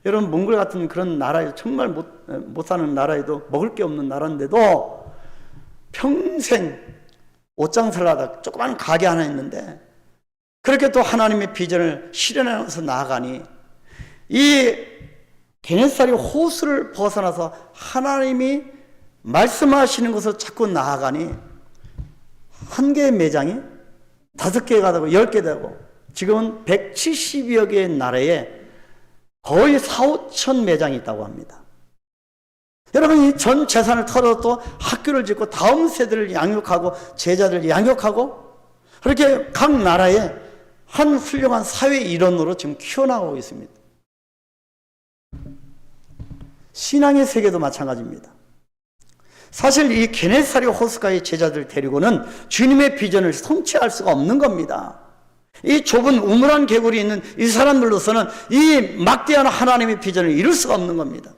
S1: 여러분 몽골 같은 그런 나라에 정말 못 사는 나라에도 먹을 게 없는 나라인데도 평생 옷장사를 하다 조그만 가게 하나 있는데 그렇게 또 하나님의 비전을 실현하면서 나아가니 이 게네사렛 호수를 벗어나서 하나님이 말씀하시는 것을 자꾸 나아가니 한 개의 매장이 5개가 되고 10개 되고 지금은 170여 개의 나라에 거의 4, 5천 매장이 있다고 합니다. 여러분 이 전 재산을 털어서 또 학교를 짓고 다음 세대를 양육하고 제자들을 양육하고 그렇게 각 나라에 한 훌륭한 사회 일원으로 지금 키워나가고 있습니다. 신앙의 세계도 마찬가지입니다. 사실 이 게네사렛 호수가의 제자들 데리고는 주님의 비전을 성취할 수가 없는 겁니다. 이 좁은 우물한 개구리 있는 이 사람들로서는 이 막대한 하나님의 비전을 이룰 수가 없는 겁니다.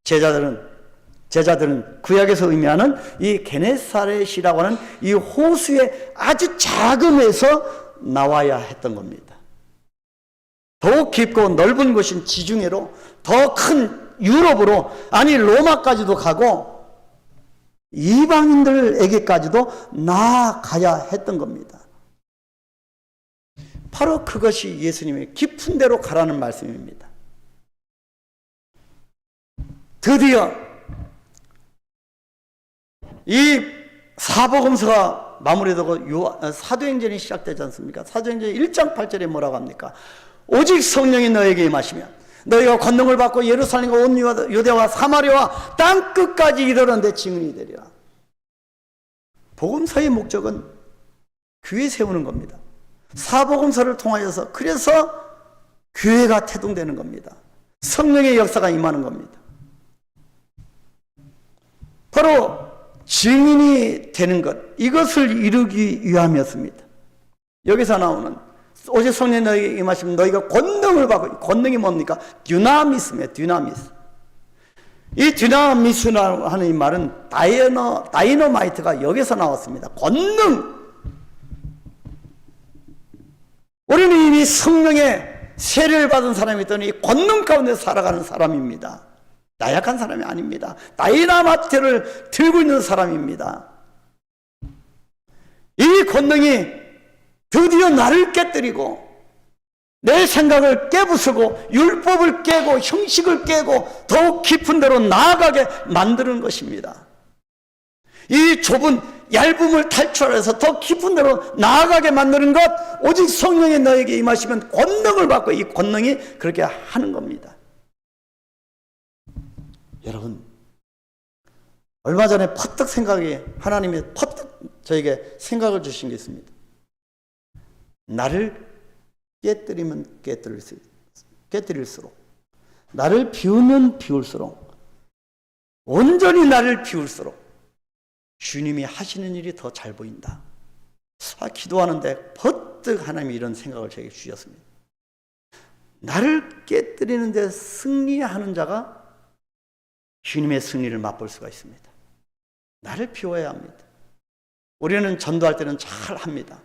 S1: 제자들은 구약에서 의미하는 이 게네사렛이라고 하는 이 호수의 아주 작음에서 나와야 했던 겁니다. 더욱 깊고 넓은 곳인 지중해로 더 큰 유럽으로 아니 로마까지도 가고 이방인들에게까지도 나아가야 했던 겁니다. 바로 그것이 예수님의 깊은 데로 가라는 말씀입니다. 드디어 이 사복음서가 마무리되고 사도행전이 시작되지 않습니까? 사도행전 1장 8절에 뭐라고 합니까? 오직 성령이 너에게 임하시면 너희가 권능을 받고 예루살렘과 온 유대와 사마리아와 땅끝까지 이르는 데 증인이 되리라. 복음서의 목적은 교회 세우는 겁니다. 사복음서를 통하여서 그래서 교회가 태동되는 겁니다. 성령의 역사가 임하는 겁니다. 바로 증인이 되는 것, 이것을 이루기 위함이었습니다. 여기서 나오는 오직 성령이 너희에게 임하시면 너희가 권능을 받고, 권능이 뭡니까? 듀나미스입니다. 듀나미스. 이 듀나미스라고 하는 이 말은 다이너마이트가 여기서 나왔습니다. 권능. 우리는 이미 성령의 세례를 받은 사람이더니 권능 가운데 살아가는 사람입니다. 나약한 사람이 아닙니다. 다이너마이트를 들고 있는 사람입니다. 이 권능이 드디어 나를 깨뜨리고 내 생각을 깨부수고 율법을 깨고 형식을 깨고 더욱 깊은 데로 나아가게 만드는 것입니다. 이 좁은 얇음을 탈출해서 더 깊은 데로 나아가게 만드는 것, 오직 성령이 너에게 임하시면 권능을 받고 이 권능이 그렇게 하는 겁니다. 여러분, 얼마 전에 퍼뜩 생각이 하나님이 퍼뜩 저에게 생각을 주신 게 있습니다. 나를 깨뜨리면 깨뜨릴수록, 나를 비우면 비울수록, 온전히 나를 비울수록 주님이 하시는 일이 더 잘 보인다. 기도하는데 퍼뜩 하나님이 이런 생각을 저에게 주셨습니다. 나를 깨뜨리는 데 승리하는 자가 주님의 승리를 맛볼 수가 있습니다. 나를 비워야 합니다. 우리는 전도할 때는 잘 합니다.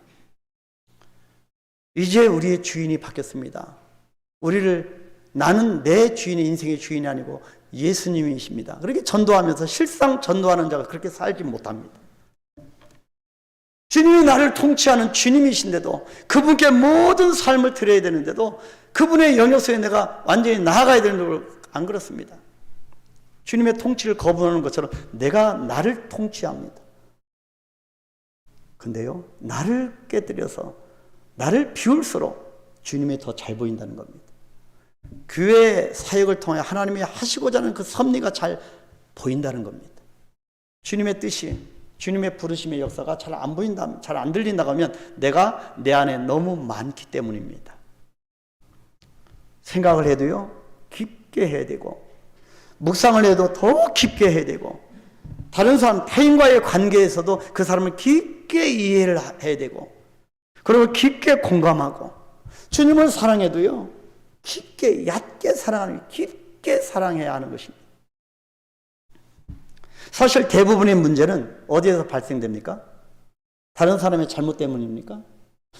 S1: 이제 우리의 주인이 바뀌었습니다. 나는 내 주인의 인생의 주인이 아니고 예수님이십니다. 그렇게 전도하면서 실상 전도하는 자가 그렇게 살지 못합니다. 주님이 나를 통치하는 주님이신데도, 그분께 모든 삶을 드려야 되는데도, 그분의 영역소에 내가 완전히 나아가야 되는 걸 안 그렇습니다. 주님의 통치를 거부하는 것처럼 내가 나를 통치합니다. 근데요, 나를 깨뜨려서 나를 비울수록 주님이 더 잘 보인다는 겁니다. 교회 사역을 통해 하나님이 하시고자 하는 그 섭리가 잘 보인다는 겁니다. 주님의 뜻이, 주님의 부르심의 역사가 잘 안 보인다, 잘 안 들린다고 하면 내가 내 안에 너무 많기 때문입니다. 생각을 해도요, 깊게 해야 되고, 묵상을 해도 더 깊게 해야 되고, 다른 사람, 타인과의 관계에서도 그 사람을 깊게 이해를 해야 되고, 그리고 깊게 공감하고, 주님을 사랑해도요, 깊게, 얕게 사랑하는, 깊게 사랑해야 하는 것입니다. 사실 대부분의 문제는 어디에서 발생됩니까? 다른 사람의 잘못 때문입니까?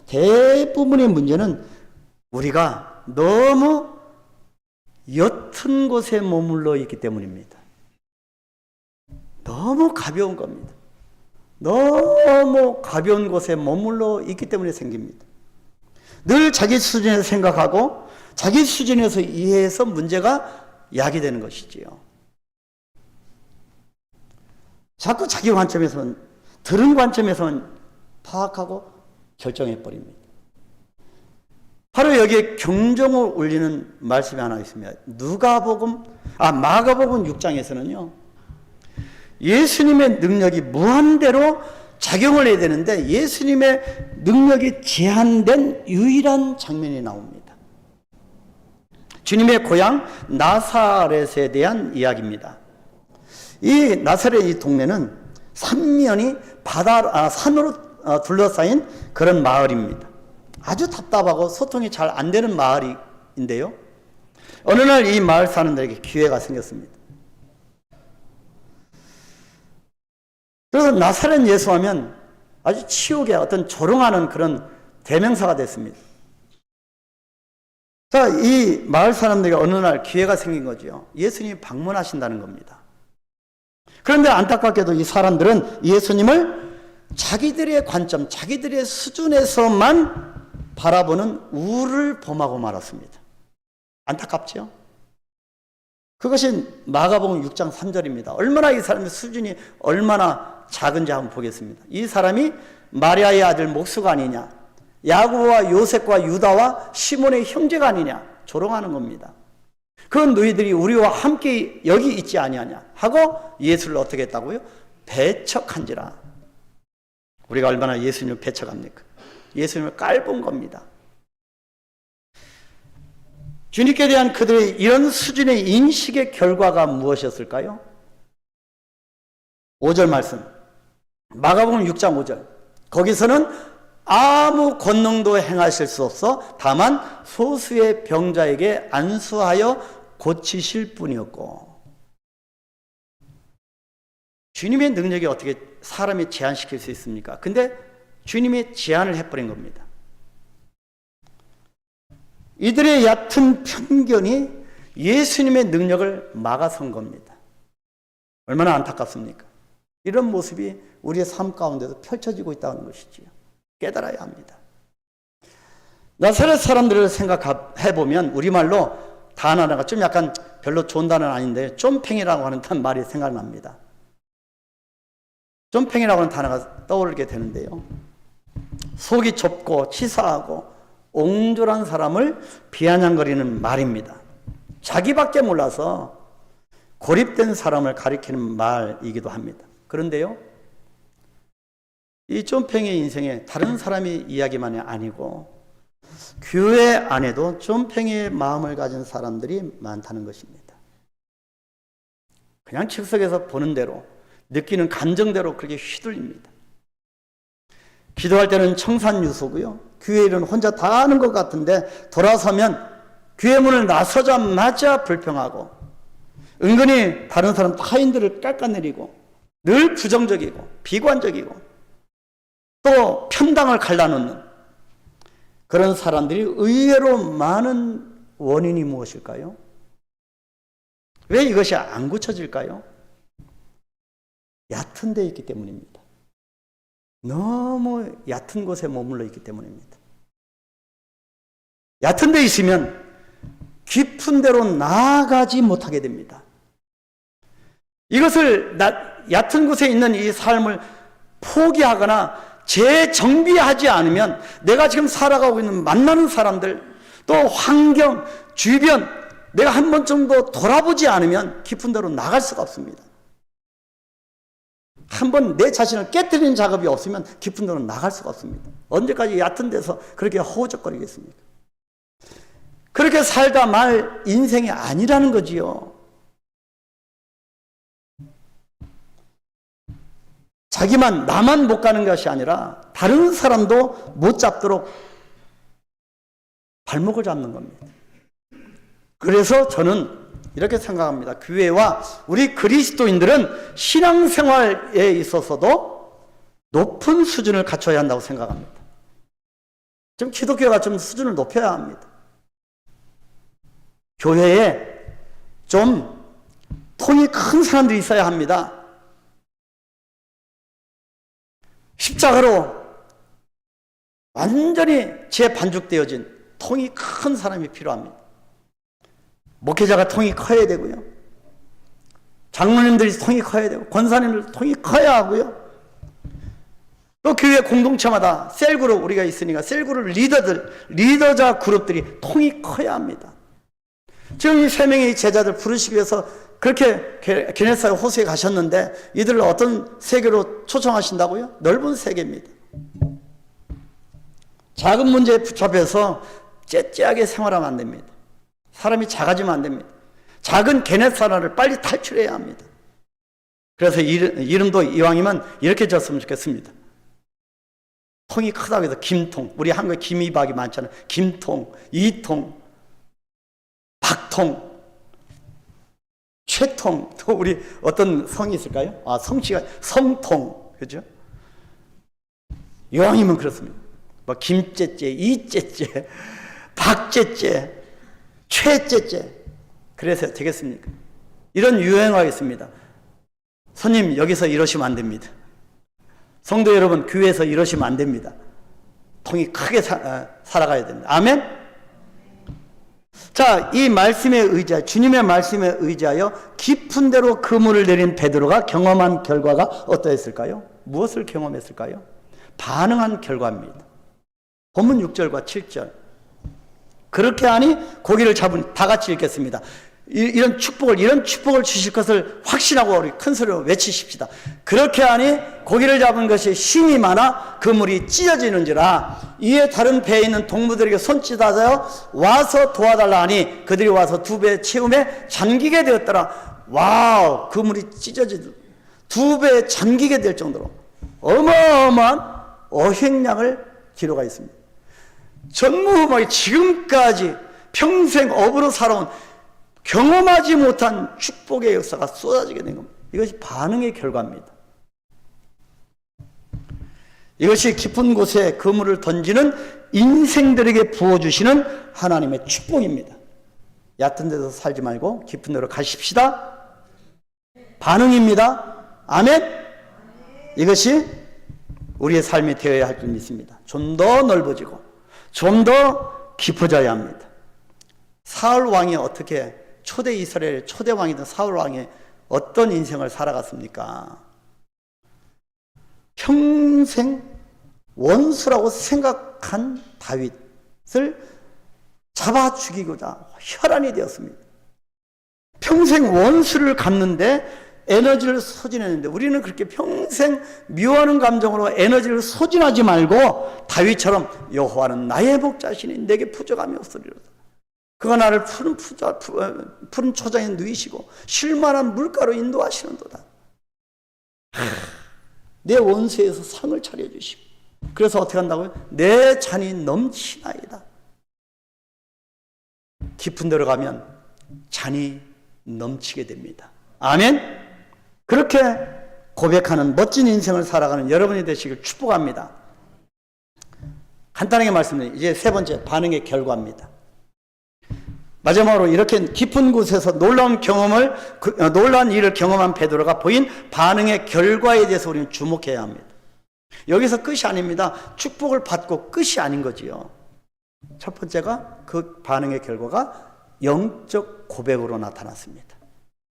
S1: 대부분의 문제는 우리가 너무 옅은 곳에 머물러 있기 때문입니다. 너무 가벼운 겁니다. 너무 가벼운 곳에 머물러 있기 때문에 생깁니다. 늘 자기 수준에서 생각하고 자기 수준에서 이해해서 문제가 야기되는 것이지요. 자꾸 자기 관점에서는, 들은 관점에서는 파악하고 결정해버립니다. 바로 여기에 경종을 울리는 말씀이 하나 있습니다. 마가복음 6장에서는요, 예수님의 능력이 무한대로 작용을 해야 되는데 예수님의 능력이 제한된 유일한 장면이 나옵니다. 주님의 고향 나사렛에 대한 이야기입니다. 이 나사렛 이 동네는 삼면이 산으로 둘러싸인 그런 마을입니다. 아주 답답하고 소통이 잘 안 되는 마을인데요, 어느 날 이 마을 사람들에게 기회가 생겼습니다. 그래서 나사렛 예수하면 아주 치욕의 어떤 조롱하는 그런 대명사가 됐습니다. 자, 이 마을 사람들에게 어느 날 기회가 생긴 거죠. 예수님이 방문하신다는 겁니다. 그런데 안타깝게도 이 사람들은 예수님을 자기들의 관점, 자기들의 수준에서만 바라보는 우를 범하고 말았습니다. 안타깝죠? 그것이 마가복음 6장 3절입니다. 얼마나 이 사람의 수준이 얼마나 작은지 한번 보겠습니다. 이 사람이 마리아의 아들 목수가 아니냐, 야고보와 요셉과 유다와 시몬의 형제가 아니냐 조롱하는 겁니다. 그 너희들이 우리와 함께 여기 있지 아니하냐 하고 예수를 어떻게 했다고요? 배척한지라. 우리가 얼마나 예수님을 배척합니까? 예수님을 깔본 겁니다. 주님께 대한 그들의 이런 수준의 인식의 결과가 무엇이었을까요? 5절 말씀, 마가복음 6장 5절. 거기서는 아무 권능도 행하실 수 없어 다만 소수의 병자에게 안수하여 고치실 뿐이었고. 주님의 능력이 어떻게 사람이 제한시킬 수 있습니까? 근데 주님이 제한을 해버린 겁니다. 이들의 얕은 편견이 예수님의 능력을 막아선 겁니다. 얼마나 안타깝습니까? 이런 모습이 우리의 삶 가운데도 펼쳐지고 있다는 것이지요. 깨달아야 합니다. 나사렛 사람들을 생각해보면 우리말로 단어 하나가 좀 약간 별로 좋은 단어는 아닌데 쫌팽이라고 하는 말이 생각납니다. 쫌팽이라고 하는 단어가 떠오르게 되는데요, 속이 좁고 치사하고 옹졸한 사람을 비아냥거리는 말입니다. 자기밖에 몰라서 고립된 사람을 가리키는 말이기도 합니다. 그런데요, 이 쫌팽이의 인생에 다른 사람의 이야기만이 아니고 교회 안에도 쫌팽이의 마음을 가진 사람들이 많다는 것입니다. 그냥 책석에서 보는 대로, 느끼는 감정대로 그렇게 휘둘립니다. 기도할 때는 청산유소고요. 교회 일은 혼자 다 하는 것 같은데 돌아서면 교회 문을 나서자마자 불평하고 은근히 다른 사람 타인들을 깎아내리고 늘 부정적이고 비관적이고 또 편당을 갈라놓는 그런 사람들이 의외로 많은 원인이 무엇일까요? 왜 이것이 안 고쳐질까요? 얕은 데 있기 때문입니다. 너무 얕은 곳에 머물러 있기 때문입니다. 얕은 데 있으면 깊은 데로 나아가지 못하게 됩니다. 이것을 얕은 곳에 있는 이 삶을 포기하거나 재정비하지 않으면 내가 지금 살아가고 있는 만나는 사람들 또 환경, 주변 내가 한 번 정도 돌아보지 않으면 깊은 데로 나갈 수가 없습니다. 한번 내 자신을 깨뜨리는 작업이 없으면 깊은 데로 나갈 수가 없습니다. 언제까지 얕은 데서 그렇게 허우적거리겠습니까? 그렇게 살다 말 인생이 아니라는 거지요. 자기만, 나만 못 가는 것이 아니라 다른 사람도 못 잡도록 발목을 잡는 겁니다. 그래서 저는 이렇게 생각합니다. 교회와 우리 그리스도인들은 신앙생활에 있어서도 높은 수준을 갖춰야 한다고 생각합니다. 좀 기독교가 좀 수준을 높여야 합니다. 교회에 좀 통이 큰 사람들이 있어야 합니다. 십자가로 완전히 재반죽되어진 통이 큰 사람이 필요합니다. 목회자가 통이 커야 되고요. 장로님들이 통이 커야 되고 권사님들 통이 커야 하고요. 또 교회 공동체마다 셀그룹 우리가 있으니까 셀그룹 리더자 그룹들이 통이 커야 합니다. 지금 이 3명의 제자들 부르시기 위해서 그렇게 게네사렛 호수에 가셨는데 이들을 어떤 세계로 초청하신다고요? 넓은 세계입니다. 작은 문제에 붙잡혀서 째째하게 생활하면 안 됩니다. 사람이 작아지면 안 됩니다. 작은 게네사렛을 빨리 탈출해야 합니다. 그래서 이름도 이왕이면 이렇게 졌으면 좋겠습니다. 통이 크다고 해서 김통, 우리 한국에 김이박이 많잖아요. 김통, 이통, 박통, 최통, 또 우리 어떤 성이 있을까요? 성씨가 성통, 그죠? 이왕이면 그렇습니다. 뭐 김째째, 이째째, 박째째, 최째째. 그래서 되겠습니까? 이런 유행하겠습니다. 손님 여기서 이러시면 안 됩니다. 성도 여러분 교회에서 이러시면 안 됩니다. 통이 크게 살아가야 됩니다. 아멘? 자, 이 말씀에 의지하여 주님의 말씀에 의지하여 깊은 데로 그물을 내린 베드로가 경험한 결과가 어떠했을까요? 무엇을 경험했을까요? 반응한 결과입니다. 본문 6절과 7절. 그렇게 하니 고기를 잡은 다 같이 읽겠습니다. 이런 축복을 주실 것을 확신하고 우리 큰 소리로 외치십시다. 그렇게 하니 고기를 잡은 것이 힘이 많아 그물이 찢어지는지라. 이에 다른 배에 있는 동무들에게 손짓하여 와서 도와달라 하니 그들이 와서 2배 채움에 잠기게 되었더라. 와우, 그물이 찢어지듯 2배 잠기게 될 정도로 어마어마한 어획량을 기록하 있습니다. 전무후무하게 지금까지 평생 업으로 살아온 경험하지 못한 축복의 역사가 쏟아지게 된 겁니다. 이것이 반응의 결과입니다. 이것이 깊은 곳에 그물을 던지는 인생들에게 부어주시는 하나님의 축복입니다. 얕은 데서 살지 말고 깊은 데로 가십시다. 반응입니다. 아멘. 이것이 우리의 삶이 되어야 할 줄 믿습니다. 좀 더 넓어지고 좀 더 깊어져야 합니다. 사울 왕이 어떻게 초대 이스라엘 초대 왕이던 사울 왕이 어떤 인생을 살아갔습니까? 평생 원수라고 생각한 다윗을 잡아 죽이고자 혈안이 되었습니다. 평생 원수를 갚는데 에너지를 소진했는데 우리는 그렇게 평생 미워하는 감정으로 에너지를 소진하지 말고 다윗처럼 여호와는 나의 목자시니 내게 부족함이 없으리로다. 그가 나를 푸른 초장에 누이시고 쉴만한 물가로 인도하시는도다. 내 원수에서 상을 차려주시고, 그래서 어떻게 한다고요? 내 잔이 넘치나이다. 깊은 데로 가면 잔이 넘치게 됩니다. 아멘. 그렇게 고백하는 멋진 인생을 살아가는 여러분이 되시길 축복합니다. 간단하게 말씀드리면 이제 세 번째, 반응의 결과입니다. 마지막으로 이렇게 깊은 곳에서 놀라운 일을 경험한 베드로가 보인 반응의 결과에 대해서 우리는 주목해야 합니다. 여기서 끝이 아닙니다. 축복을 받고 끝이 아닌 거지요. 첫 번째가 그 반응의 결과가 영적 고백으로 나타났습니다.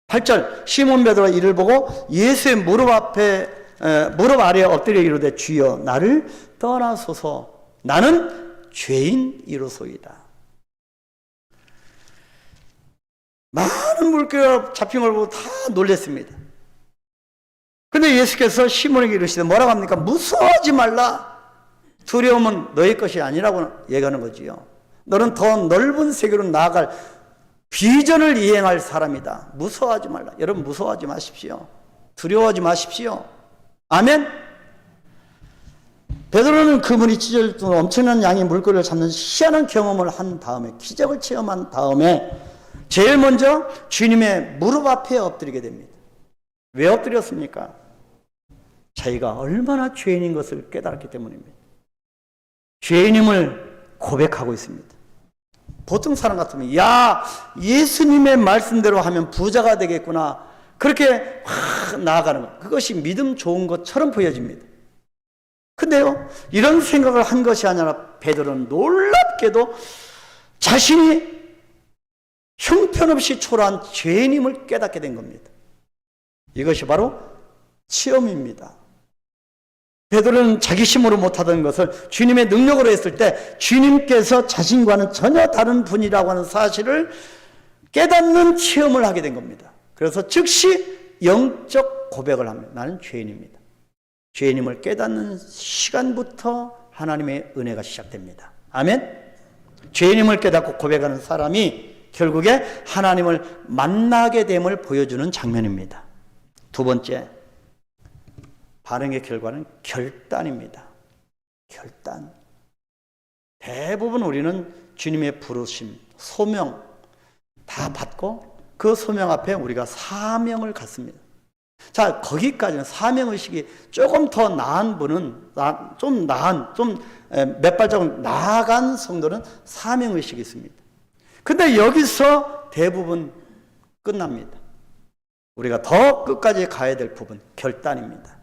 S1: 8절, 시몬 베드로가 이를 보고 예수의 무릎 아래에 엎드려 이르되 주여 나를 떠나소서 나는 죄인이로소이다. 많은 물고기가 잡힌 걸 보고 다 놀랐습니다. 근데 예수께서 시몬에게 이르시되 뭐라고 합니까? 무서워하지 말라. 두려움은 너의 것이 아니라고 얘기하는 거지요. 너는 더 넓은 세계로 나아갈 비전을 이행할 사람이다. 무서워하지 말라. 여러분 무서워하지 마십시오. 두려워하지 마십시오. 아멘. 베드로는 그물이 찢어질 정도로 엄청난 양의 물고기를 잡는 희한한 경험을 한 다음에, 기적을 체험한 다음에 제일 먼저 주님의 무릎 앞에 엎드리게 됩니다. 왜 엎드렸습니까? 자기가 얼마나 죄인인 것을 깨달았기 때문입니다. 죄인임을 고백하고 있습니다. 보통 사람 같으면 야, 예수님의 말씀대로 하면 부자가 되겠구나, 그렇게 확 나아가는 것, 그것이 믿음 좋은 것처럼 보여집니다. 근데요, 이런 생각을 한 것이 아니라 베드로는 놀랍게도 자신이 형편없이 초라한 죄인임을 깨닫게 된 겁니다. 이것이 바로 체험입니다. 베드로는 자기 힘으로 못하던 것을 주님의 능력으로 했을 때 주님께서 자신과는 전혀 다른 분이라고 하는 사실을 깨닫는 체험을 하게 된 겁니다. 그래서 즉시 영적 고백을 합니다. 나는 죄인입니다. 죄인임을 깨닫는 시간부터 하나님의 은혜가 시작됩니다. 아멘. 죄인임을 깨닫고 고백하는 사람이 결국에 하나님을 만나게 됨을 보여주는 장면입니다. 두 번째, 반응의 결과는 결단입니다. 결단. 대부분 우리는 주님의 부르심, 소명 다 받고 그 소명 앞에 우리가 사명을 갖습니다. 자, 거기까지는 사명의식이 조금 더 나은 분은, 몇 발자국 나아간 성도는 사명의식이 있습니다. 근데 여기서 대부분 끝납니다. 우리가 더 끝까지 가야 될 부분, 결단입니다.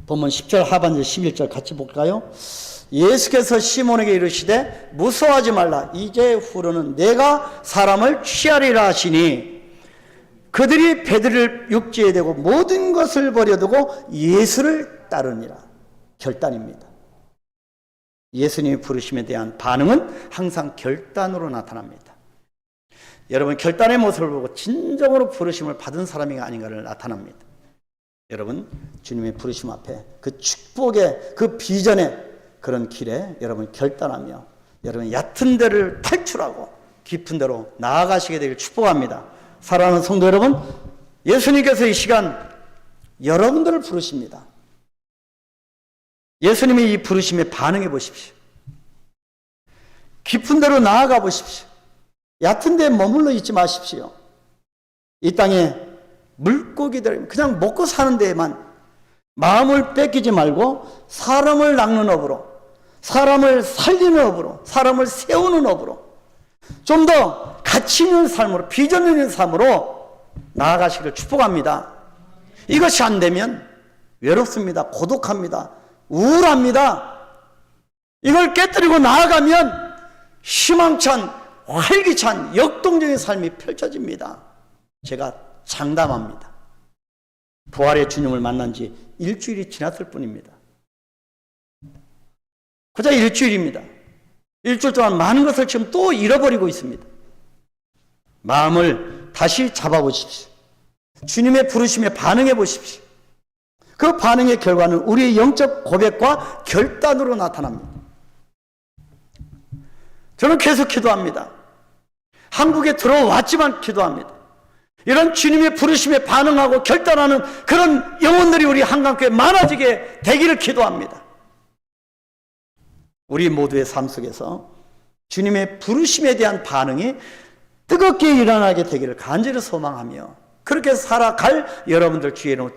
S1: 본문 10절 하반절 11절 같이 볼까요? 예수께서 시몬에게 이르시되 무서워하지 말라. 이제 후로는 내가 사람을 취하리라 하시니 그들이 베드로를 육지에 대고 모든 것을 버려두고 예수를 따르니라. 결단입니다. 예수님의 부르심에 대한 반응은 항상 결단으로 나타납니다. 여러분, 결단의 모습을 보고 진정으로 부르심을 받은 사람이 아닌가를 나타납니다. 여러분, 주님의 부르심 앞에 그 축복의 그 비전의 그런 길에 여러분 결단하며 여러분 얕은 데를 탈출하고 깊은 데로 나아가시게 되길 축복합니다. 사랑하는 성도 여러분, 예수님께서 이 시간 여러분들을 부르십니다. 예수님의 이 부르심에 반응해 보십시오. 깊은 데로 나아가 보십시오. 얕은 데에 머물러 있지 마십시오. 이 땅에 물고기들 그냥 먹고 사는 데에만 마음을 뺏기지 말고 사람을 낚는 업으로, 사람을 살리는 업으로, 사람을 세우는 업으로 좀 더 가치 있는 삶으로, 비전 있는 삶으로 나아가시기를 축복합니다. 이것이 안 되면 외롭습니다. 고독합니다. 우울합니다. 이걸 깨뜨리고 나아가면 희망찬, 활기찬, 역동적인 삶이 펼쳐집니다. 제가 장담합니다. 부활의 주님을 만난 지 일주일이 지났을 뿐입니다. 그저 일주일입니다. 일주일 동안 많은 것을 지금 또 잃어버리고 있습니다. 마음을 다시 잡아보십시오. 주님의 부르심에 반응해 보십시오. 그 반응의 결과는 우리의 영적 고백과 결단으로 나타납니다. 저는 계속 기도합니다. 한국에 들어왔지만 기도합니다. 이런 주님의 부르심에 반응하고 결단하는 그런 영혼들이 우리 한강교회에 많아지게 되기를 기도합니다. 우리 모두의 삶 속에서 주님의 부르심에 대한 반응이 뜨겁게 일어나게 되기를 간절히 소망하며 그렇게 살아갈 여러분들 주의 이름으로